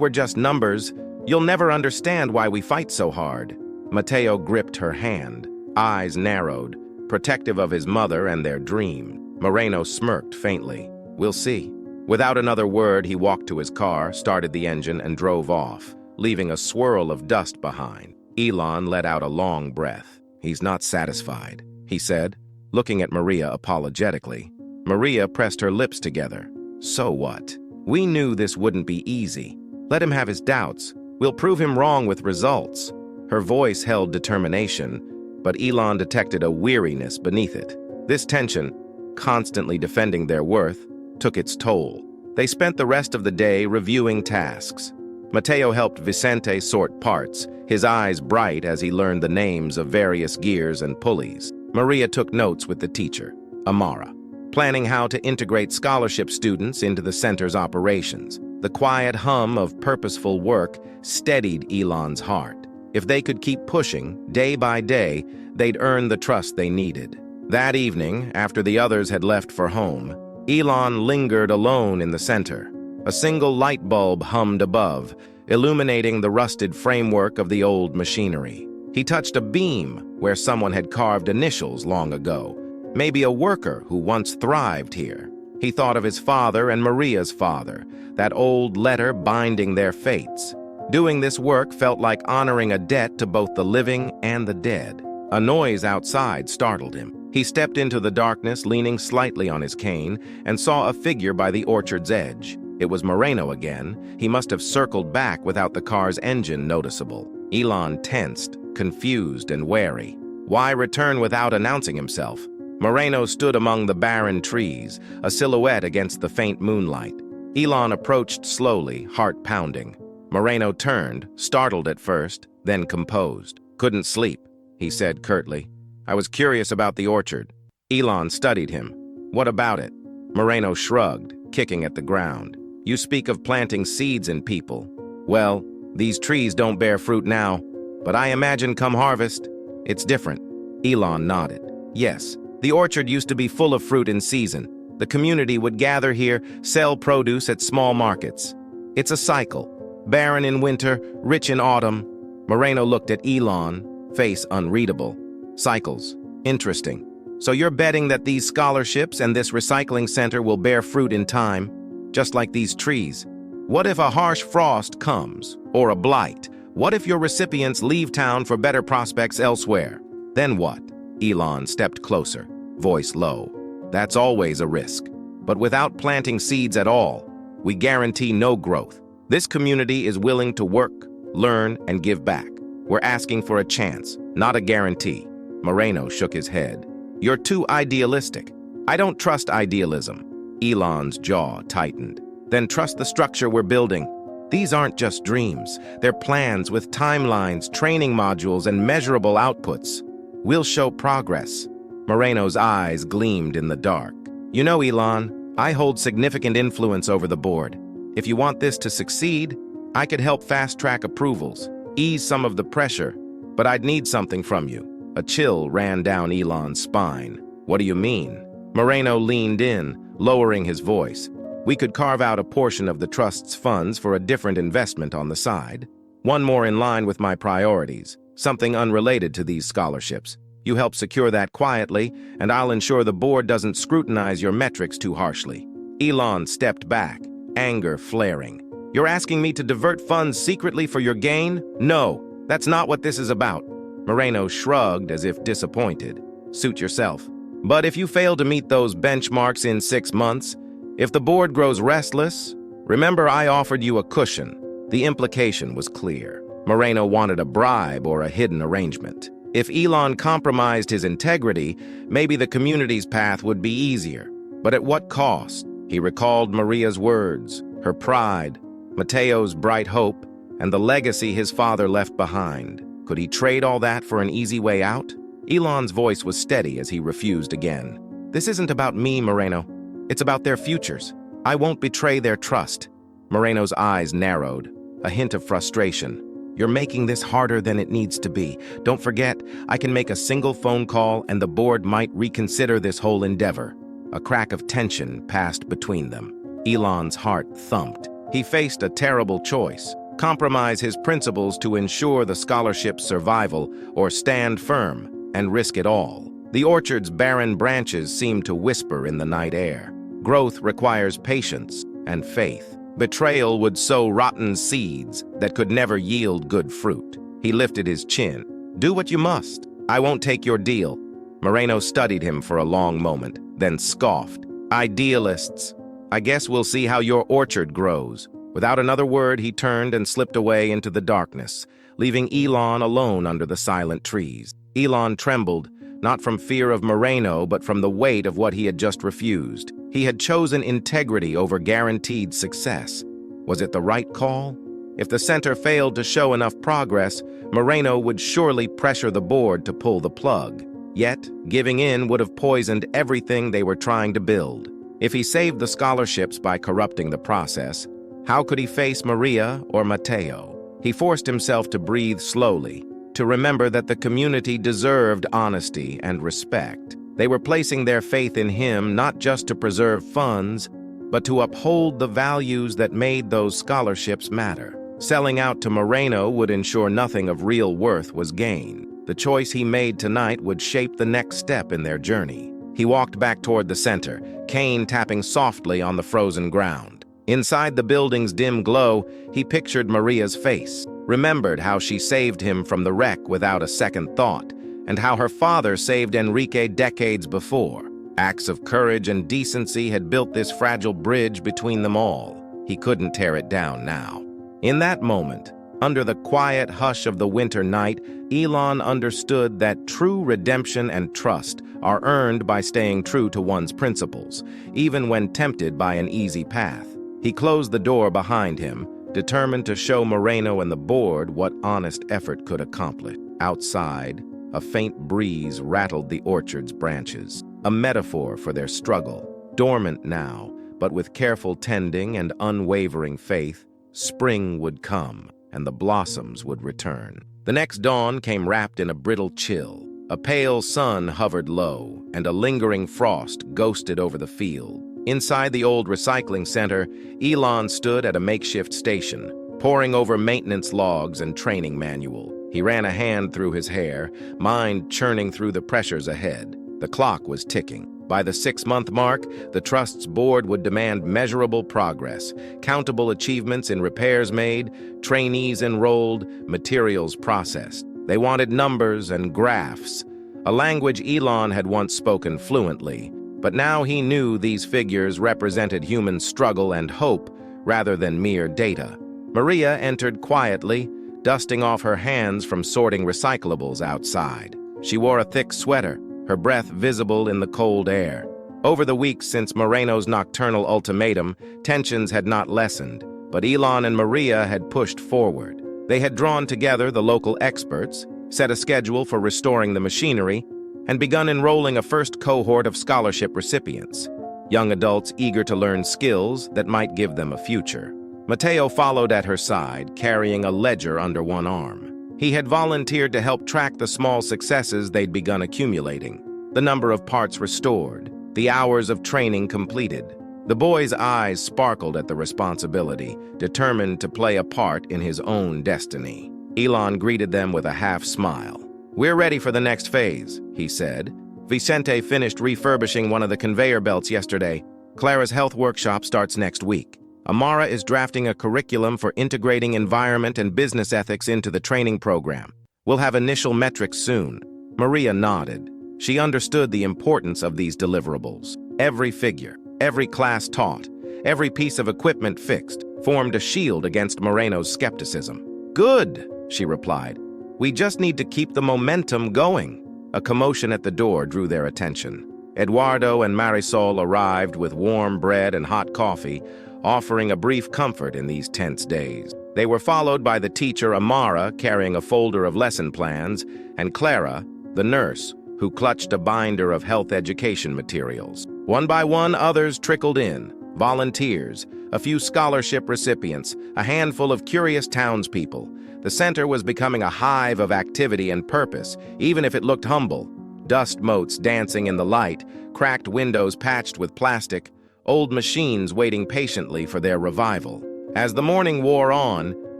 S1: we're just numbers, you'll never understand why we fight so hard." Mateo gripped her hand, eyes narrowed, protective of his mother and their dream. Moreno smirked faintly. "We'll see." Without another word, he walked to his car, started the engine, and drove off, leaving a swirl of dust behind. Elon let out a long breath. "He's not satisfied," he said, looking at Maria apologetically. Maria pressed her lips together. "So what? We knew this wouldn't be easy. Let him have his doubts. We'll prove him wrong with results." Her voice held determination, but Elon detected a weariness beneath it. This tension, constantly defending their worth, took its toll. They spent the rest of the day reviewing tasks. Mateo helped Vicente sort parts, his eyes bright as he learned the names of various gears and pulleys. Maria took notes with the teacher, Amara, planning how to integrate scholarship students into the center's operations. The quiet hum of purposeful work steadied Elon's heart. If they could keep pushing, day by day, they'd earn the trust they needed. That evening, after the others had left for home, Elon lingered alone in the center. A single light bulb hummed above, illuminating the rusted framework of the old machinery. He touched a beam where someone had carved initials long ago, maybe a worker who once thrived here. He thought of his father and Maria's father, that old letter binding their fates. Doing this work felt like honoring a debt to both the living and the dead. A noise outside startled him. He stepped into the darkness, leaning slightly on his cane, and saw a figure by the orchard's edge. It was Moreno again. He must have circled back without the car's engine noticeable. Elon tensed, confused and wary. Why return without announcing himself? Moreno stood among the barren trees, a silhouette against the faint moonlight. Elon approached slowly, heart pounding. Moreno turned, startled at first, then composed. "Couldn't sleep," he said curtly. "I was curious about the orchard." Elon studied him. "What about it?" Moreno shrugged, kicking at the ground. "You speak of planting seeds in people. Well, these trees don't bear fruit now, but I imagine come harvest, it's different." Elon nodded. "Yes, the orchard used to be full of fruit in season. The community would gather here, sell produce at small markets. It's a cycle. Barren in winter, rich in autumn." Moreno looked at Elon, face unreadable. "Cycles. Interesting. So you're betting that these scholarships and this recycling center will bear fruit in time, just like these trees? What if a harsh frost comes, or a blight? What if your recipients leave town for better prospects elsewhere? Then what?" Elon stepped closer, voice low. "That's always a risk. But without planting seeds at all, we guarantee no growth. This community is willing to work, learn, and give back. We're asking for a chance, not a guarantee." Moreno shook his head. "You're too idealistic." "I don't trust idealism." Elon's jaw tightened. "Then trust the structure we're building. These aren't just dreams. They're plans with timelines, training modules, and measurable outputs. We'll show progress." Moreno's eyes gleamed in the dark. "You know, Elon, I hold significant influence over the board. If you want this to succeed, I could help fast-track approvals, ease some of the pressure, but I'd need something from you." A chill ran down Elon's spine. "What do you mean?" Moreno leaned in, lowering his voice. "We could carve out a portion of the trust's funds for a different investment on the side. One more in line with my priorities, something unrelated to these scholarships. You help secure that quietly, and I'll ensure the board doesn't scrutinize your metrics too harshly." Elon stepped back, anger flaring. "You're asking me to divert funds secretly for your gain? No, that's not what this is about." Moreno shrugged as if disappointed. "Suit yourself. But if you fail to meet those benchmarks in 6 months, if the board grows restless, remember I offered you a cushion." The implication was clear. Moreno wanted a bribe or a hidden arrangement. If Elon compromised his integrity, maybe the community's path would be easier. But at what cost? He recalled Maria's words, her pride, Mateo's bright hope, and the legacy his father left behind. Could he trade all that for an easy way out? Elon's voice was steady as he refused again. "This isn't about me, Moreno. It's about their futures. I won't betray their trust." Moreno's eyes narrowed, a hint of frustration. "You're making this harder than it needs to be. Don't forget, I can make a single phone call and the board might reconsider this whole endeavor." A crack of tension passed between them. Elon's heart thumped. He faced a terrible choice: compromise his principles to ensure the scholarship's survival, or stand firm and risk it all. The orchard's barren branches seemed to whisper in the night air. Growth requires patience and faith. Betrayal would sow rotten seeds that could never yield good fruit. He lifted his chin. "Do what you must. I won't take your deal." Moreno studied him for a long moment, then scoffed. "Idealists. I guess we'll see how your orchard grows." Without another word, he turned and slipped away into the darkness, leaving Elon alone under the silent trees. Elon trembled, not from fear of Moreno, but from the weight of what he had just refused. He had chosen integrity over guaranteed success. Was it the right call? If the center failed to show enough progress, Moreno would surely pressure the board to pull the plug. Yet, giving in would have poisoned everything they were trying to build. If he saved the scholarships by corrupting the process, how could he face Maria or Mateo? He forced himself to breathe slowly, to remember that the community deserved honesty and respect. They were placing their faith in him not just to preserve funds, but to uphold the values that made those scholarships matter. Selling out to Moreno would ensure nothing of real worth was gained. The choice he made tonight would shape the next step in their journey. He walked back toward the center, cane tapping softly on the frozen ground. Inside the building's dim glow, he pictured Maria's face, remembered how she saved him from the wreck without a second thought, and how her father saved Enrique decades before. Acts of courage and decency had built this fragile bridge between them all. He couldn't tear it down now. In that moment, under the quiet hush of the winter night, Elon understood that true redemption and trust are earned by staying true to one's principles, even when tempted by an easy path. He closed the door behind him, determined to show Moreno and the board what honest effort could accomplish. Outside, a faint breeze rattled the orchard's branches, a metaphor for their struggle. Dormant now, but with careful tending and unwavering faith, spring would come, and the blossoms would return. The next dawn came wrapped in a brittle chill. A pale sun hovered low, and a lingering frost ghosted over the field. Inside the old recycling center, Elon stood at a makeshift station, poring over maintenance logs and training manual. He ran a hand through his hair, mind churning through the pressures ahead. The clock was ticking. By the 6-month mark, the Trust's board would demand measurable progress, countable achievements in repairs made, trainees enrolled, materials processed. They wanted numbers and graphs, a language Elon had once spoken fluently, but now he knew these figures represented human struggle and hope rather than mere data. Maria entered quietly, dusting off her hands from sorting recyclables outside. She wore a thick sweater, her breath visible in the cold air. Over the weeks since Moreno's nocturnal ultimatum, tensions had not lessened, but Elon and Maria had pushed forward. They had drawn together the local experts, set a schedule for restoring the machinery, and begun enrolling a first cohort of scholarship recipients, young adults eager to learn skills that might give them a future. Mateo followed at her side, carrying a ledger under one arm. He had volunteered to help track the small successes they'd begun accumulating, the number of parts restored, the hours of training completed. The boy's eyes sparkled at the responsibility, determined to play a part in his own destiny. Elon greeted them with a half-smile. "We're ready for the next phase," he said. "Vicente finished refurbishing one of the conveyor belts yesterday. Clara's health workshop starts next week. Amara is drafting a curriculum for integrating environment and business ethics into the training program. We'll have initial metrics soon." Maria nodded. She understood the importance of these deliverables. Every figure, every class taught, every piece of equipment fixed, formed a shield against Moreno's skepticism. "Good," she replied. "We just need to keep the momentum going." A commotion at the door drew their attention. Eduardo and Marisol arrived with warm bread and hot coffee, offering a brief comfort in these tense days. They were followed by the teacher Amara carrying a folder of lesson plans, and Clara, the nurse, who clutched a binder of health education materials. One by one, others trickled in, volunteers, a few scholarship recipients, a handful of curious townspeople. The center was becoming a hive of activity and purpose, even if it looked humble. Dust motes dancing in the light, cracked windows patched with plastic, old machines waiting patiently for their revival. As the morning wore on,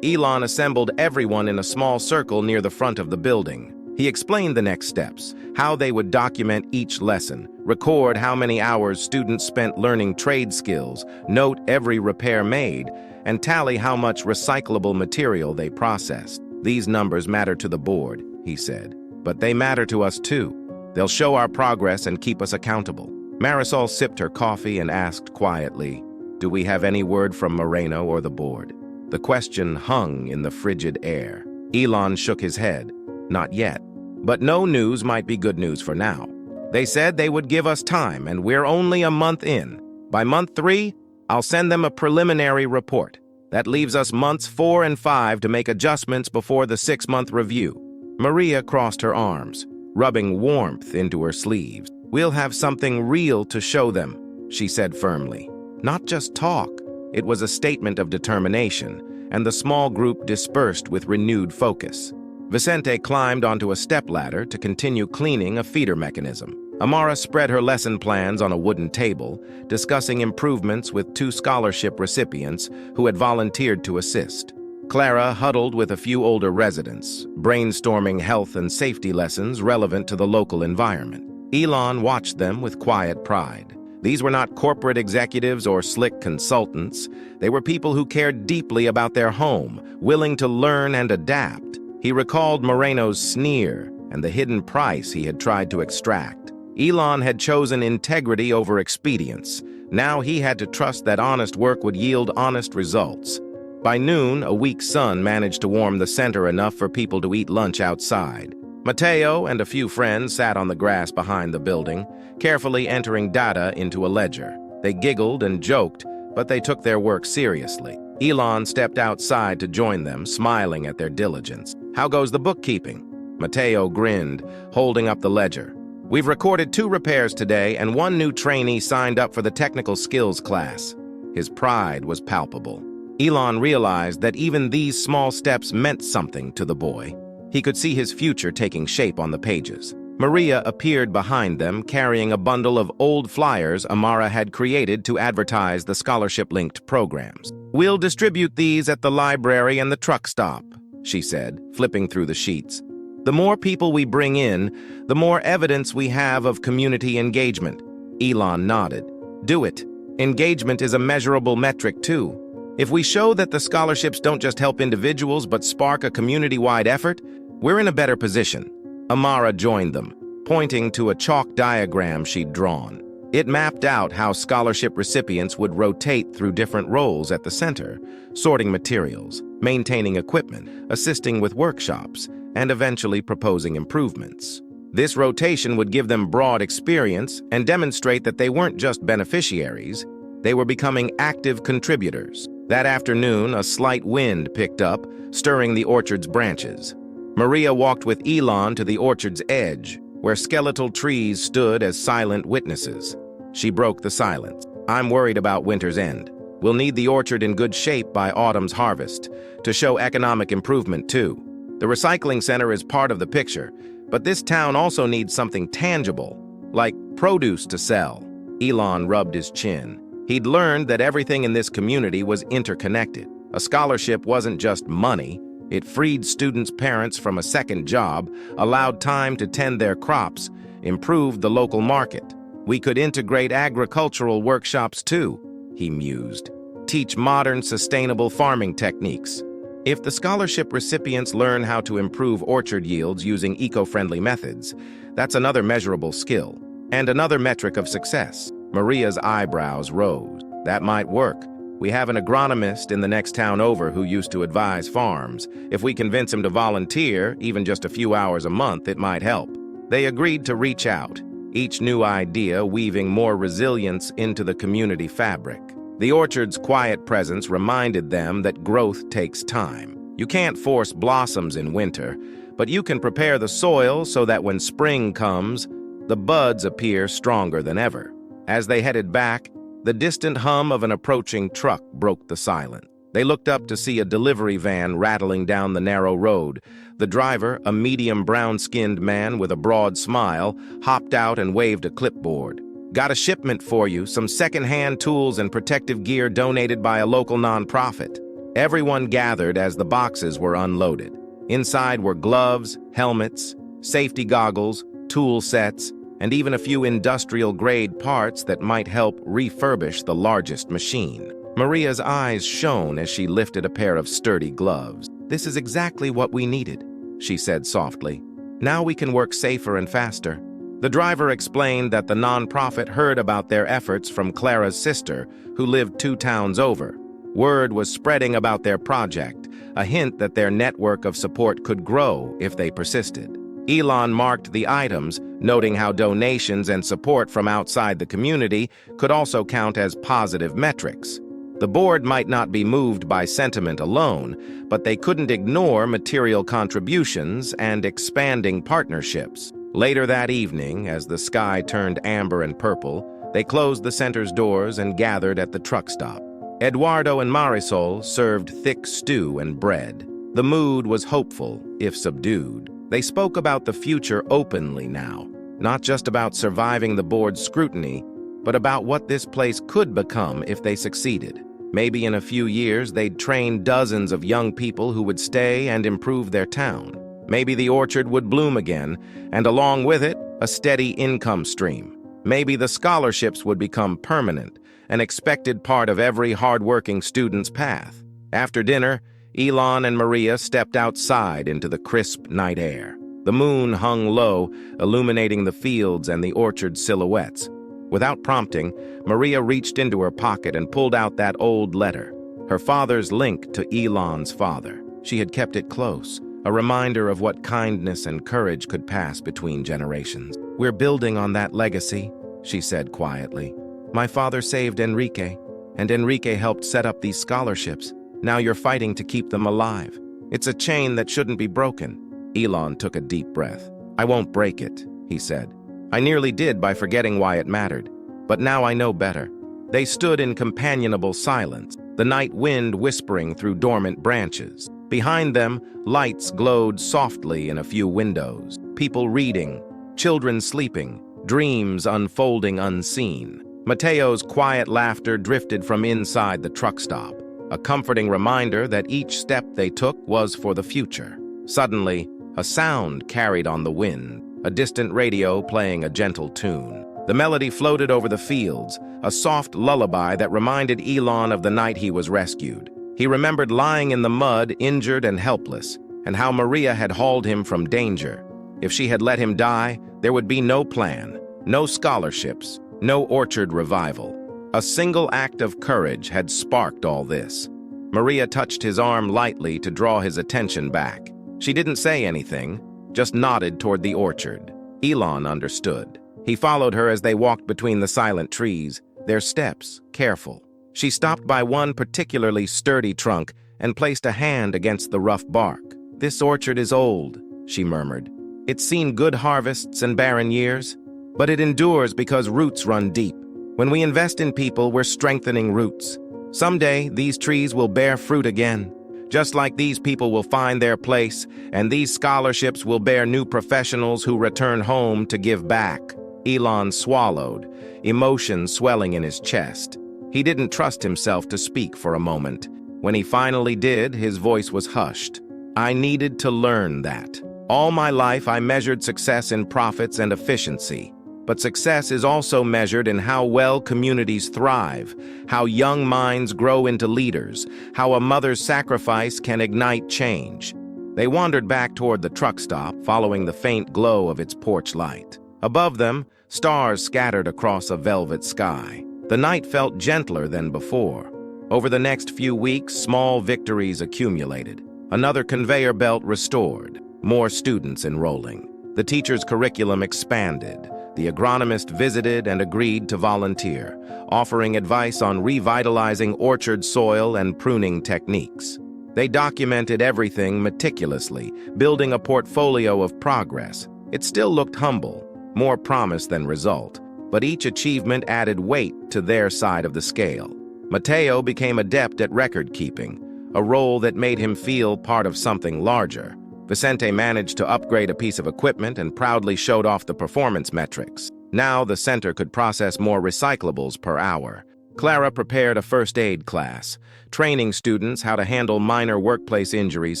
S1: Elon assembled everyone in a small circle near the front of the building. He explained the next steps, how they would document each lesson, record how many hours students spent learning trade skills, note every repair made, and tally how much recyclable material they processed. "These numbers matter to the board," he said, "but they matter to us too. They'll show our progress and keep us accountable." Marisol sipped her coffee and asked quietly, "Do we have any word from Moreno or the board?" The question hung in the frigid air. Elon shook his head. "Not yet. But no news might be good news for now. They said they would give us time, and we're only a month in. By month 3, I'll send them a preliminary report. That leaves us months 4 and 5 to make adjustments before the 6-month review." Maria crossed her arms, rubbing warmth into her sleeves. "We'll have something real to show them," she said firmly. Not just talk. It was a statement of determination, and the small group dispersed with renewed focus. Vicente climbed onto a stepladder to continue cleaning a feeder mechanism. Amara spread her lesson plans on a wooden table, discussing improvements with 2 scholarship recipients who had volunteered to assist. Clara huddled with a few older residents, brainstorming health and safety lessons relevant to the local environment. Elon watched them with quiet pride. These were not corporate executives or slick consultants. They were people who cared deeply about their home, willing to learn and adapt. He recalled Moreno's sneer and the hidden price he had tried to extract. Elon had chosen integrity over expedience. Now he had to trust that honest work would yield honest results. By noon, a weak sun managed to warm the center enough for people to eat lunch outside. Mateo and a few friends sat on the grass behind the building, carefully entering data into a ledger. They giggled and joked, but they took their work seriously. Elon stepped outside to join them, smiling at their diligence. "How goes the bookkeeping?" Mateo grinned, holding up the ledger. "We've recorded 2 repairs today, and 1 new trainee signed up for the technical skills class." His pride was palpable. Elon realized that even these small steps meant something to the boy. He could see his future taking shape on the pages. Maria appeared behind them, carrying a bundle of old flyers Amara had created to advertise the scholarship-linked programs. "We'll distribute these at the library and the truck stop," she said, flipping through the sheets. "The more people we bring in, the more evidence we have of community engagement." Elon nodded. "Do it. Engagement is a measurable metric, too. If we show that the scholarships don't just help individuals but spark a community-wide effort, we're in a better position." Amara joined them, pointing to a chalk diagram she'd drawn. It mapped out how scholarship recipients would rotate through different roles at the center, sorting materials, maintaining equipment, assisting with workshops, and eventually proposing improvements. This rotation would give them broad experience and demonstrate that they weren't just beneficiaries, they were becoming active contributors. That afternoon, a slight wind picked up, stirring the orchard's branches. Maria walked with Elon to the orchard's edge, where skeletal trees stood as silent witnesses. She broke the silence. "I'm worried about winter's end. We'll need the orchard in good shape by autumn's harvest, to show economic improvement too. The recycling center is part of the picture, but this town also needs something tangible, like produce to sell." Elon rubbed his chin. He'd learned that everything in this community was interconnected. A scholarship wasn't just money. It freed students' parents from a second job, allowed time to tend their crops, improved the local market. "We could integrate agricultural workshops too," he mused. "Teach modern, sustainable farming techniques. If the scholarship recipients learn how to improve orchard yields using eco-friendly methods, that's another measurable skill, and another metric of success." Maria's eyebrows rose. "That might work. We have an agronomist in the next town over who used to advise farms. If we convince him to volunteer, even just a few hours a month, it might help." They agreed to reach out, each new idea weaving more resilience into the community fabric. The orchard's quiet presence reminded them that growth takes time. You can't force blossoms in winter, but you can prepare the soil so that when spring comes, the buds appear stronger than ever. As they headed back, the distant hum of an approaching truck broke the silence. They looked up to see a delivery van rattling down the narrow road. The driver, a medium brown-skinned man with a broad smile, hopped out and waved a clipboard. "Got a shipment for you, some second-hand tools and protective gear donated by a local nonprofit." Everyone gathered as the boxes were unloaded. Inside were gloves, helmets, safety goggles, tool sets, and even a few industrial-grade parts that might help refurbish the largest machine. Maria's eyes shone as she lifted a pair of sturdy gloves. "This is exactly what we needed," she said softly. "Now we can work safer and faster." The driver explained that the nonprofit heard about their efforts from Clara's sister, who lived 2 towns over. Word was spreading about their project, a hint that their network of support could grow if they persisted. Elon marked the items, noting how donations and support from outside the community could also count as positive metrics. The board might not be moved by sentiment alone, but they couldn't ignore material contributions and expanding partnerships. Later that evening, as the sky turned amber and purple, they closed the center's doors and gathered at the truck stop. Eduardo and Marisol served thick stew and bread. The mood was hopeful, if subdued. They spoke about the future openly now, not just about surviving the board's scrutiny, but about what this place could become if they succeeded. Maybe in a few years they'd train dozens of young people who would stay and improve their town. Maybe the orchard would bloom again, and along with it, a steady income stream. Maybe the scholarships would become permanent, an expected part of every hard-working student's path. After dinner, Elon and Maria stepped outside into the crisp night air. The moon hung low, illuminating the fields and the orchard's silhouettes. Without prompting, Maria reached into her pocket and pulled out that old letter, her father's link to Elon's father. She had kept it close, a reminder of what kindness and courage could pass between generations. "We're building on that legacy," she said quietly. "My father saved Enrique, and Enrique helped set up these scholarships. Now you're fighting to keep them alive. It's a chain that shouldn't be broken." Elon took a deep breath. "I won't break it," he said. "I nearly did by forgetting why it mattered, but now I know better." They stood in companionable silence, the night wind whispering through dormant branches. Behind them, lights glowed softly in a few windows, people reading, children sleeping, dreams unfolding unseen. Mateo's quiet laughter drifted from inside the truck stop, a comforting reminder that each step they took was for the future. Suddenly, a sound carried on the wind, a distant radio playing a gentle tune. The melody floated over the fields, a soft lullaby that reminded Elon of the night he was rescued. He remembered lying in the mud, injured and helpless, and how Maria had hauled him from danger. If she had let him die, there would be no plan, no scholarships, no orchard revival. A single act of courage had sparked all this. Maria touched his arm lightly to draw his attention back. She didn't say anything, just nodded toward the orchard. Elon understood. He followed her as they walked between the silent trees, their steps careful. She stopped by one particularly sturdy trunk and placed a hand against the rough bark. "This orchard is old," she murmured. "It's seen good harvests and barren years, but it endures because roots run deep. When we invest in people, we're strengthening roots. Someday, these trees will bear fruit again. Just like these people will find their place, and these scholarships will bear new professionals who return home to give back." Elon swallowed, emotion swelling in his chest. He didn't trust himself to speak for a moment. When he finally did, his voice was hushed. "I needed to learn that. All my life, I measured success in profits and efficiency. But success is also measured in how well communities thrive, how young minds grow into leaders, how a mother's sacrifice can ignite change." They wandered back toward the truck stop, following the faint glow of its porch light. Above them, stars scattered across a velvet sky. The night felt gentler than before. Over the next few weeks, small victories accumulated. Another conveyor belt restored, more students enrolling. The teacher's curriculum expanded. The agronomist visited and agreed to volunteer, offering advice on revitalizing orchard soil and pruning techniques. They documented everything meticulously, building a portfolio of progress. It still looked humble, more promise than result, but each achievement added weight to their side of the scale. Mateo became adept at record-keeping, a role that made him feel part of something larger. Vicente managed to upgrade a piece of equipment and proudly showed off the performance metrics. Now the center could process more recyclables per hour. Clara prepared a first aid class, training students how to handle minor workplace injuries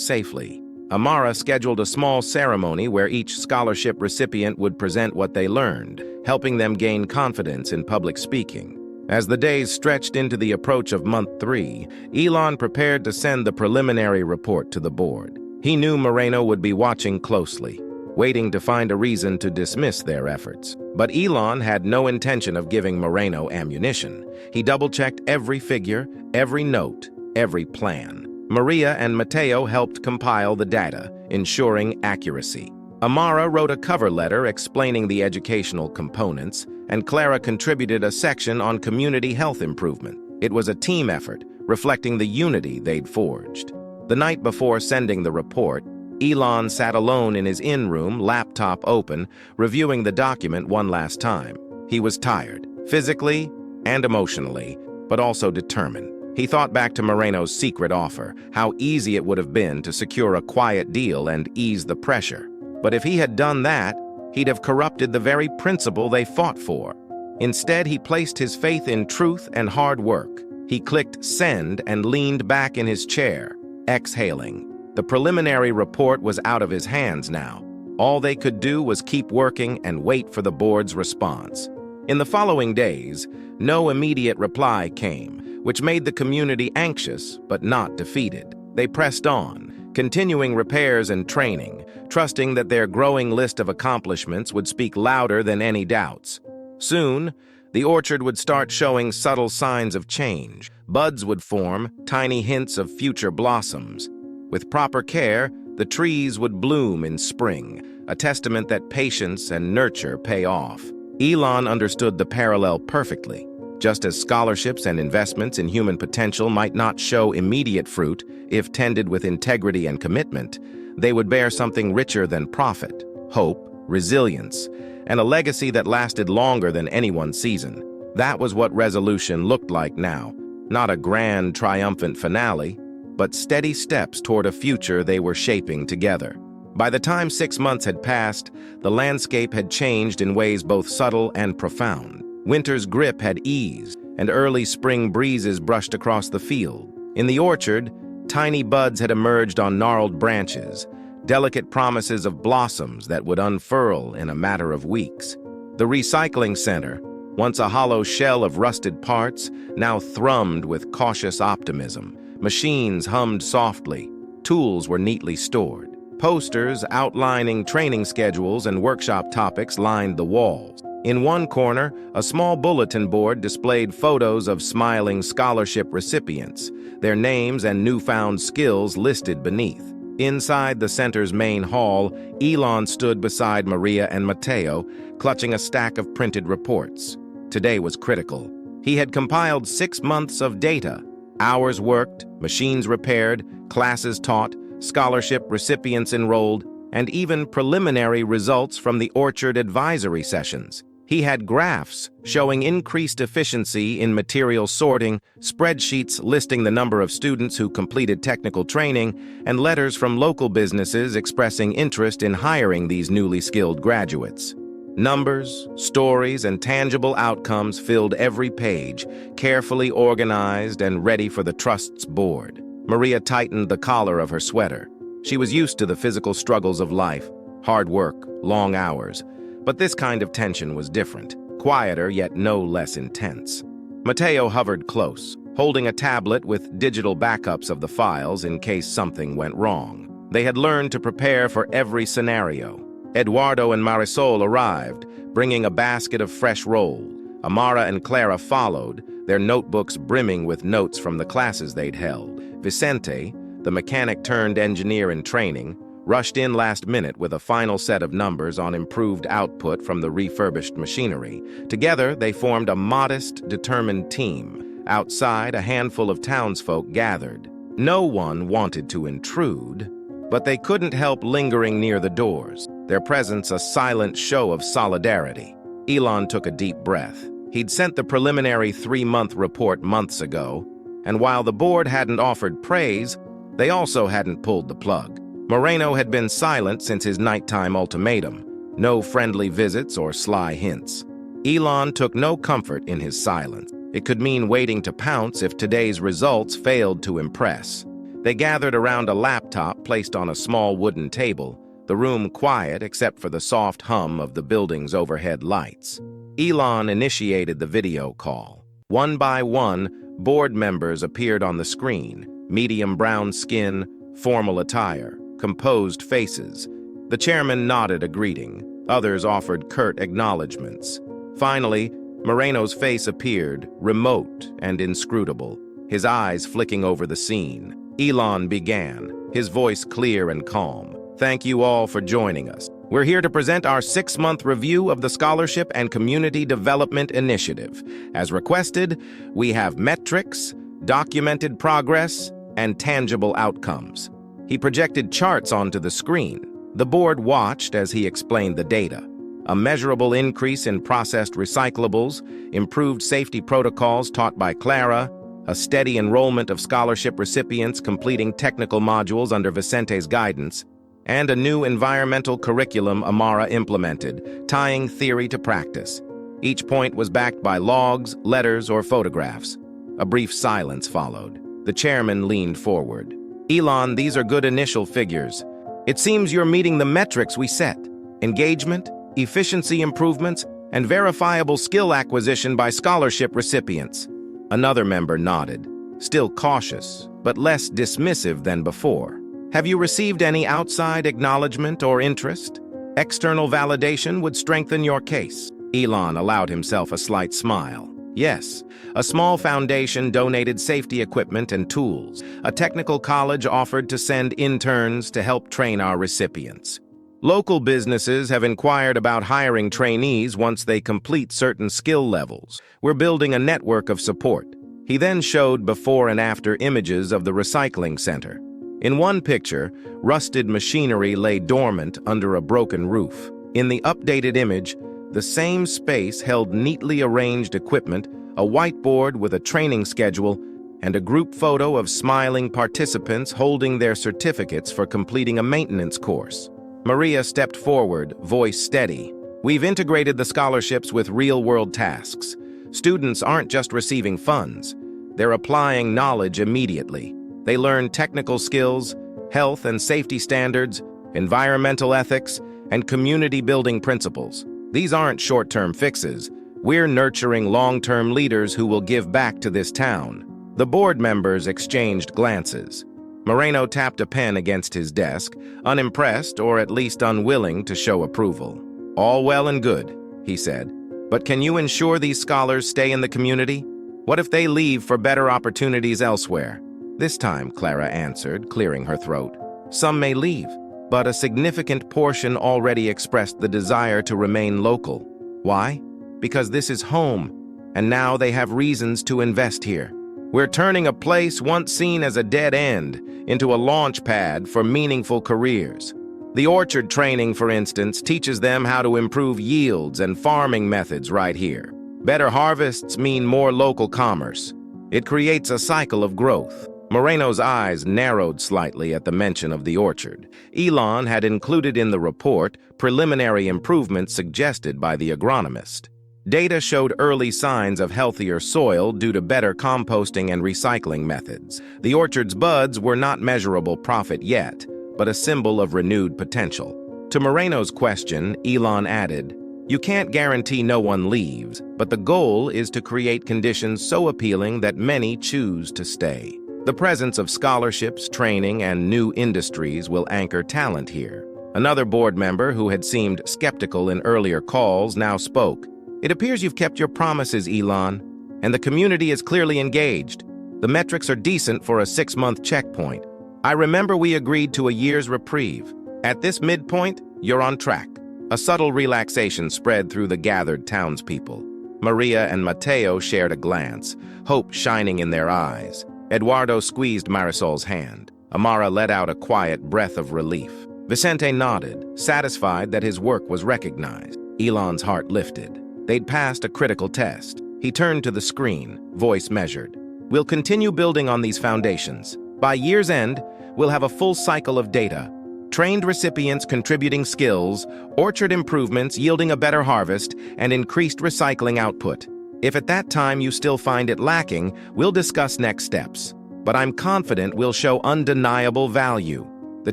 S1: safely. Amara scheduled a small ceremony where each scholarship recipient would present what they learned, helping them gain confidence in public speaking. As the days stretched into the approach of month 3, Elon prepared to send the preliminary report to the board. He knew Moreno would be watching closely, waiting to find a reason to dismiss their efforts. But Elon had no intention of giving Moreno ammunition. He double-checked every figure, every note, every plan. Maria and Mateo helped compile the data, ensuring accuracy. Amara wrote a cover letter explaining the educational components, and Clara contributed a section on community health improvement. It was a team effort, reflecting the unity they'd forged. The night before sending the report, Elon sat alone in his in-room, laptop open, reviewing the document one last time. He was tired, physically and emotionally, but also determined. He thought back to Moreno's secret offer, how easy it would have been to secure a quiet deal and ease the pressure. But if he had done that, he'd have corrupted the very principle they fought for. Instead, he placed his faith in truth and hard work. He clicked send and leaned back in his chair, exhaling. The preliminary report was out of his hands now. All they could do was keep working and wait for the board's response. In the following days, no immediate reply came, which made the community anxious but not defeated. They pressed on, continuing repairs and training, trusting that their growing list of accomplishments would speak louder than any doubts. Soon, the orchard would start showing subtle signs of change. Buds would form, tiny hints of future blossoms. With proper care, the trees would bloom in spring, a testament that patience and nurture pay off. Elon understood the parallel perfectly. Just as scholarships and investments in human potential might not show immediate fruit, if tended with integrity and commitment, they would bear something richer than profit, hope, resilience, and a legacy that lasted longer than anyone's season. That was what resolution looked like now. Not a grand, triumphant finale, but steady steps toward a future they were shaping together. By the time 6 months had passed, the landscape had changed in ways both subtle and profound. Winter's grip had eased, and early spring breezes brushed across the field. In the orchard, tiny buds had emerged on gnarled branches, delicate promises of blossoms that would unfurl in a matter of weeks. The recycling center, once a hollow shell of rusted parts, now thrummed with cautious optimism. Machines hummed softly, tools were neatly stored. Posters outlining training schedules and workshop topics lined the walls. In one corner, a small bulletin board displayed photos of smiling scholarship recipients, their names and newfound skills listed beneath. Inside the center's main hall, Elon stood beside Maria and Mateo, clutching a stack of printed reports. Today was critical. He had compiled 6 months of data: hours worked, machines repaired, classes taught, scholarship recipients enrolled, and even preliminary results from the orchard advisory sessions. He had graphs showing increased efficiency in material sorting, spreadsheets listing the number of students who completed technical training, and letters from local businesses expressing interest in hiring these newly skilled graduates. Numbers, stories, and tangible outcomes filled every page, carefully organized and ready for the trust's board. Maria tightened the collar of her sweater. She was used to the physical struggles of life, hard work, long hours. But this kind of tension was different, quieter yet no less intense. Mateo hovered close, holding a tablet with digital backups of the files in case something went wrong. They had learned to prepare for every scenario. Eduardo and Marisol arrived, bringing a basket of fresh roll. Amara and Clara followed, their notebooks brimming with notes from the classes they'd held. Vicente, the mechanic-turned-engineer in training, rushed in last minute with a final set of numbers on improved output from the refurbished machinery. Together, they formed a modest, determined team. Outside, a handful of townsfolk gathered. No one wanted to intrude, but they couldn't help lingering near the doors, their presence a silent show of solidarity. Elon took a deep breath. He'd sent the preliminary 3-month report months ago, and while the board hadn't offered praise, they also hadn't pulled the plug. Moreno had been silent since his nighttime ultimatum. No friendly visits or sly hints. Elon took no comfort in his silence. It could mean waiting to pounce if today's results failed to impress. They gathered around a laptop placed on a small wooden table, the room quiet except for the soft hum of the building's overhead lights. Elon initiated the video call. One by one, board members appeared on the screen, medium brown skin, formal attire, composed faces. The chairman nodded a greeting. Others offered curt acknowledgments. Finally, Moreno's face appeared, remote and inscrutable, his eyes flicking over the scene. Elon began, his voice clear and calm. Thank you all for joining us. We're here to present our 6-month review of the Scholarship and Community Development Initiative. As requested, we have metrics, documented progress, and tangible outcomes. He projected charts onto the screen. The board watched as he explained the data. A measurable increase in processed recyclables, improved safety protocols taught by Clara, a steady enrollment of scholarship recipients completing technical modules under Vicente's guidance, and a new environmental curriculum Amara implemented, tying theory to practice. Each point was backed by logs, letters, or photographs. A brief silence followed. The chairman leaned forward. "Elon, these are good initial figures. It seems you're meeting the metrics we set: engagement, efficiency improvements, and verifiable skill acquisition by scholarship recipients." Another member nodded, still cautious, but less dismissive than before. "Have you received any outside acknowledgement or interest? External validation would strengthen your case." Elon allowed himself a slight smile. "Yes, a small foundation donated safety equipment and tools. A technical college offered to send interns to help train our recipients. Local businesses have inquired about hiring trainees once they complete certain skill levels. We're building a network of support." He then showed before and after images of the recycling center. In one picture, rusted machinery lay dormant under a broken roof. In the updated image, the same space held neatly arranged equipment, a whiteboard with a training schedule, and a group photo of smiling participants holding their certificates for completing a maintenance course. Maria stepped forward, voice steady. "We've integrated the scholarships with real-world tasks. Students aren't just receiving funds. They're applying knowledge immediately. They learn technical skills, health and safety standards, environmental ethics, and community-building principles. These aren't short-term fixes. We're nurturing long-term leaders who will give back to this town." The board members exchanged glances. Moreno tapped a pen against his desk, unimpressed or at least unwilling to show approval. "All well and good," he said. "But can you ensure these scholars stay in the community? What if they leave for better opportunities elsewhere?" This time, Clara answered, clearing her throat. "Some may leave, but a significant portion already expressed the desire to remain local. Why? Because this is home, and now they have reasons to invest here. We're turning a place once seen as a dead end into a launch pad for meaningful careers. The orchard training, for instance, teaches them how to improve yields and farming methods right here. Better harvests mean more local commerce. It creates a cycle of growth." Moreno's eyes narrowed slightly at the mention of the orchard. Elon had included in the report preliminary improvements suggested by the agronomist. Data showed early signs of healthier soil due to better composting and recycling methods. The orchard's buds were not measurable profit yet, but a symbol of renewed potential. To Moreno's question, Elon added, "You can't guarantee no one leaves, but the goal is to create conditions so appealing that many choose to stay. The presence of scholarships, training, and new industries will anchor talent here." Another board member who had seemed skeptical in earlier calls now spoke. "It appears you've kept your promises, Elon, and the community is clearly engaged. The metrics are decent for a 6-month checkpoint. I remember we agreed to a year's reprieve. At this midpoint, you're on track." A subtle relaxation spread through the gathered townspeople. Maria and Mateo shared a glance, hope shining in their eyes. Eduardo squeezed Marisol's hand. Amara let out a quiet breath of relief. Vicente nodded, satisfied that his work was recognized. Elon's heart lifted. They'd passed a critical test. He turned to the screen, voice measured. "We'll continue building on these foundations. By year's end, we'll have a full cycle of data. Trained recipients contributing skills, orchard improvements yielding a better harvest, and increased recycling output. If at that time you still find it lacking, we'll discuss next steps. But I'm confident we'll show undeniable value." The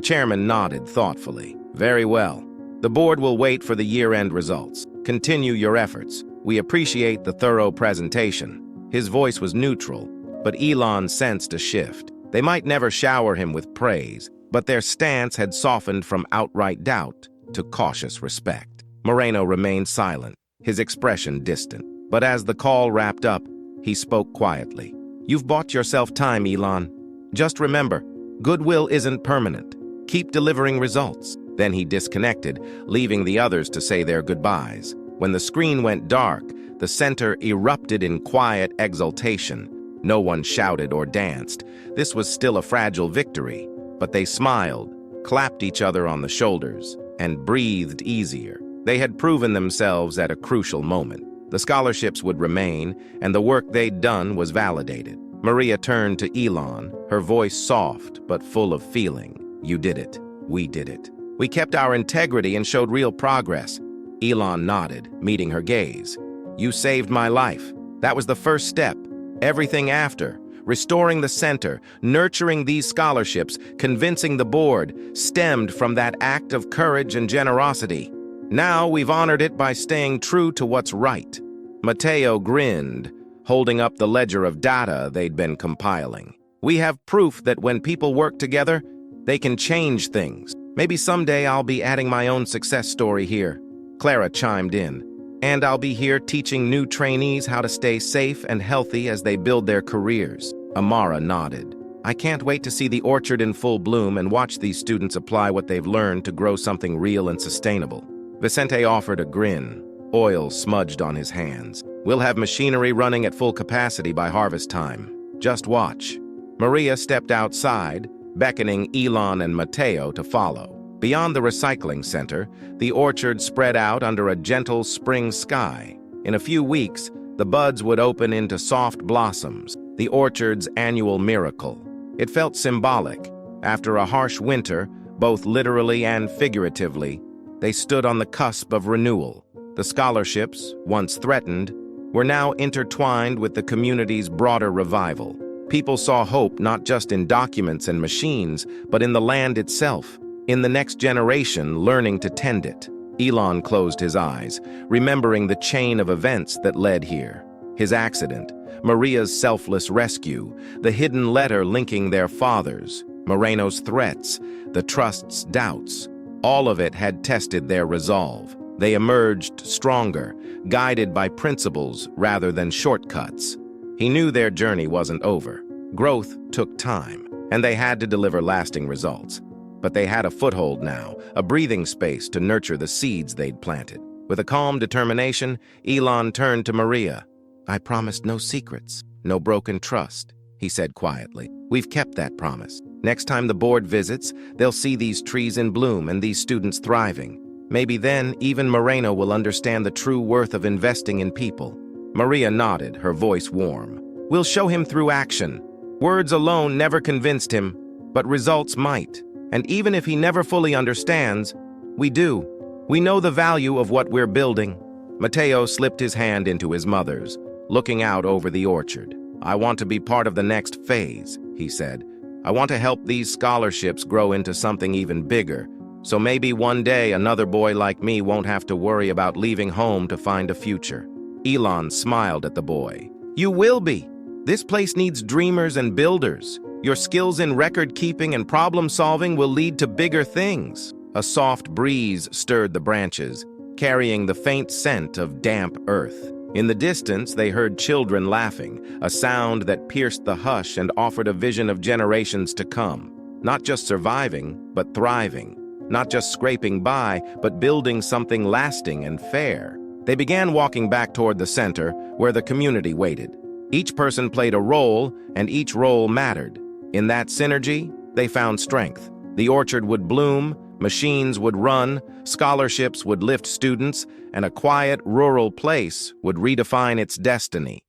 S1: chairman nodded thoughtfully. "Very well. The board will wait for the year-end results. Continue your efforts. We appreciate the thorough presentation." His voice was neutral, but Elon sensed a shift. They might never shower him with praise, but their stance had softened from outright doubt to cautious respect. Moreno remained silent, his expression distant. But as the call wrapped up, he spoke quietly. "You've bought yourself time, Elon. Just remember, goodwill isn't permanent. Keep delivering results." Then he disconnected, leaving the others to say their goodbyes. When the screen went dark, the center erupted in quiet exultation. No one shouted or danced. This was still a fragile victory, but they smiled, clapped each other on the shoulders, and breathed easier. They had proven themselves at a crucial moment. The scholarships would remain, and the work they'd done was validated. Maria turned to Elon, her voice soft but full of feeling. You did it. We did it. We kept our integrity and showed real progress. Elon nodded, meeting her gaze. You saved my life. That was the first step. Everything after, restoring the center, nurturing these scholarships, convincing the board, stemmed from that act of courage and generosity. Now we've honored it by staying true to what's right. Mateo grinned, holding up the ledger of data they'd been compiling. We have proof that when people work together, they can change things. Maybe someday I'll be adding my own success story here. Clara chimed in. And I'll be here teaching new trainees how to stay safe and healthy as they build their careers. Amara nodded. I can't wait to see the orchard in full bloom and watch these students apply what they've learned to grow something real and sustainable. Vicente offered a grin, oil smudged on his hands. We'll have machinery running at full capacity by harvest time. Just watch. Maria stepped outside, beckoning Elon and Mateo to follow. Beyond the recycling center, the orchard spread out under a gentle spring sky. In a few weeks, the buds would open into soft blossoms, the orchard's annual miracle. It felt symbolic. After a harsh winter, both literally and figuratively, they stood on the cusp of renewal. The scholarships, once threatened, were now intertwined with the community's broader revival. People saw hope not just in documents and machines, but in the land itself. In the next generation, learning to tend it. Elon closed his eyes, remembering the chain of events that led here. His accident, Maria's selfless rescue, the hidden letter linking their fathers, Moreno's threats, the trust's doubts. All of it had tested their resolve. They emerged stronger, guided by principles rather than shortcuts. He knew their journey wasn't over. Growth took time, and they had to deliver lasting results. But they had a foothold now, a breathing space to nurture the seeds they'd planted. With a calm determination, Elon turned to Maria. I promised no secrets, no broken trust, he said quietly. We've kept that promise. Next time the board visits, they'll see these trees in bloom and these students thriving. Maybe then even Moreno will understand the true worth of investing in people. Maria nodded, her voice warm. We'll show him through action. Words alone never convinced him, but results might. And even if he never fully understands, we do. We know the value of what we're building. Mateo slipped his hand into his mother's, looking out over the orchard. I want to be part of the next phase, he said. I want to help these scholarships grow into something even bigger. So maybe one day another boy like me won't have to worry about leaving home to find a future. Elon smiled at the boy. You will be. This place needs dreamers and builders. Your skills in record-keeping and problem-solving will lead to bigger things. A soft breeze stirred the branches, carrying the faint scent of damp earth. In the distance, they heard children laughing, a sound that pierced the hush and offered a vision of generations to come. Not just surviving, but thriving. Not just scraping by, but building something lasting and fair. They began walking back toward the center, where the community waited. Each person played a role, and each role mattered. In that synergy, they found strength. The orchard would bloom, machines would run, scholarships would lift students, and a quiet, rural place would redefine its destiny.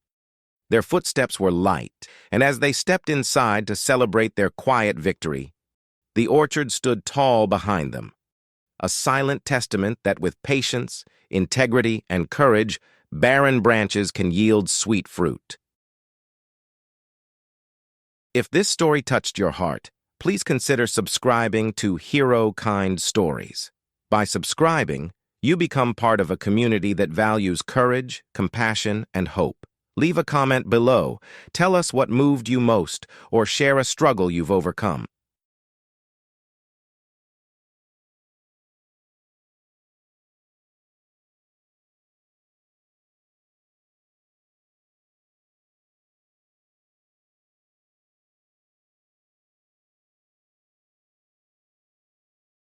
S1: Their footsteps were light, and as they stepped inside to celebrate their quiet victory, the orchard stood tall behind them, a silent testament that with patience, integrity, and courage, barren branches can yield sweet fruit. If this story touched your heart, please consider subscribing to HeroKind Stories. By subscribing, you become part of a community that values courage, compassion, and hope. Leave a comment below, tell us what moved you most, or share a struggle you've overcome.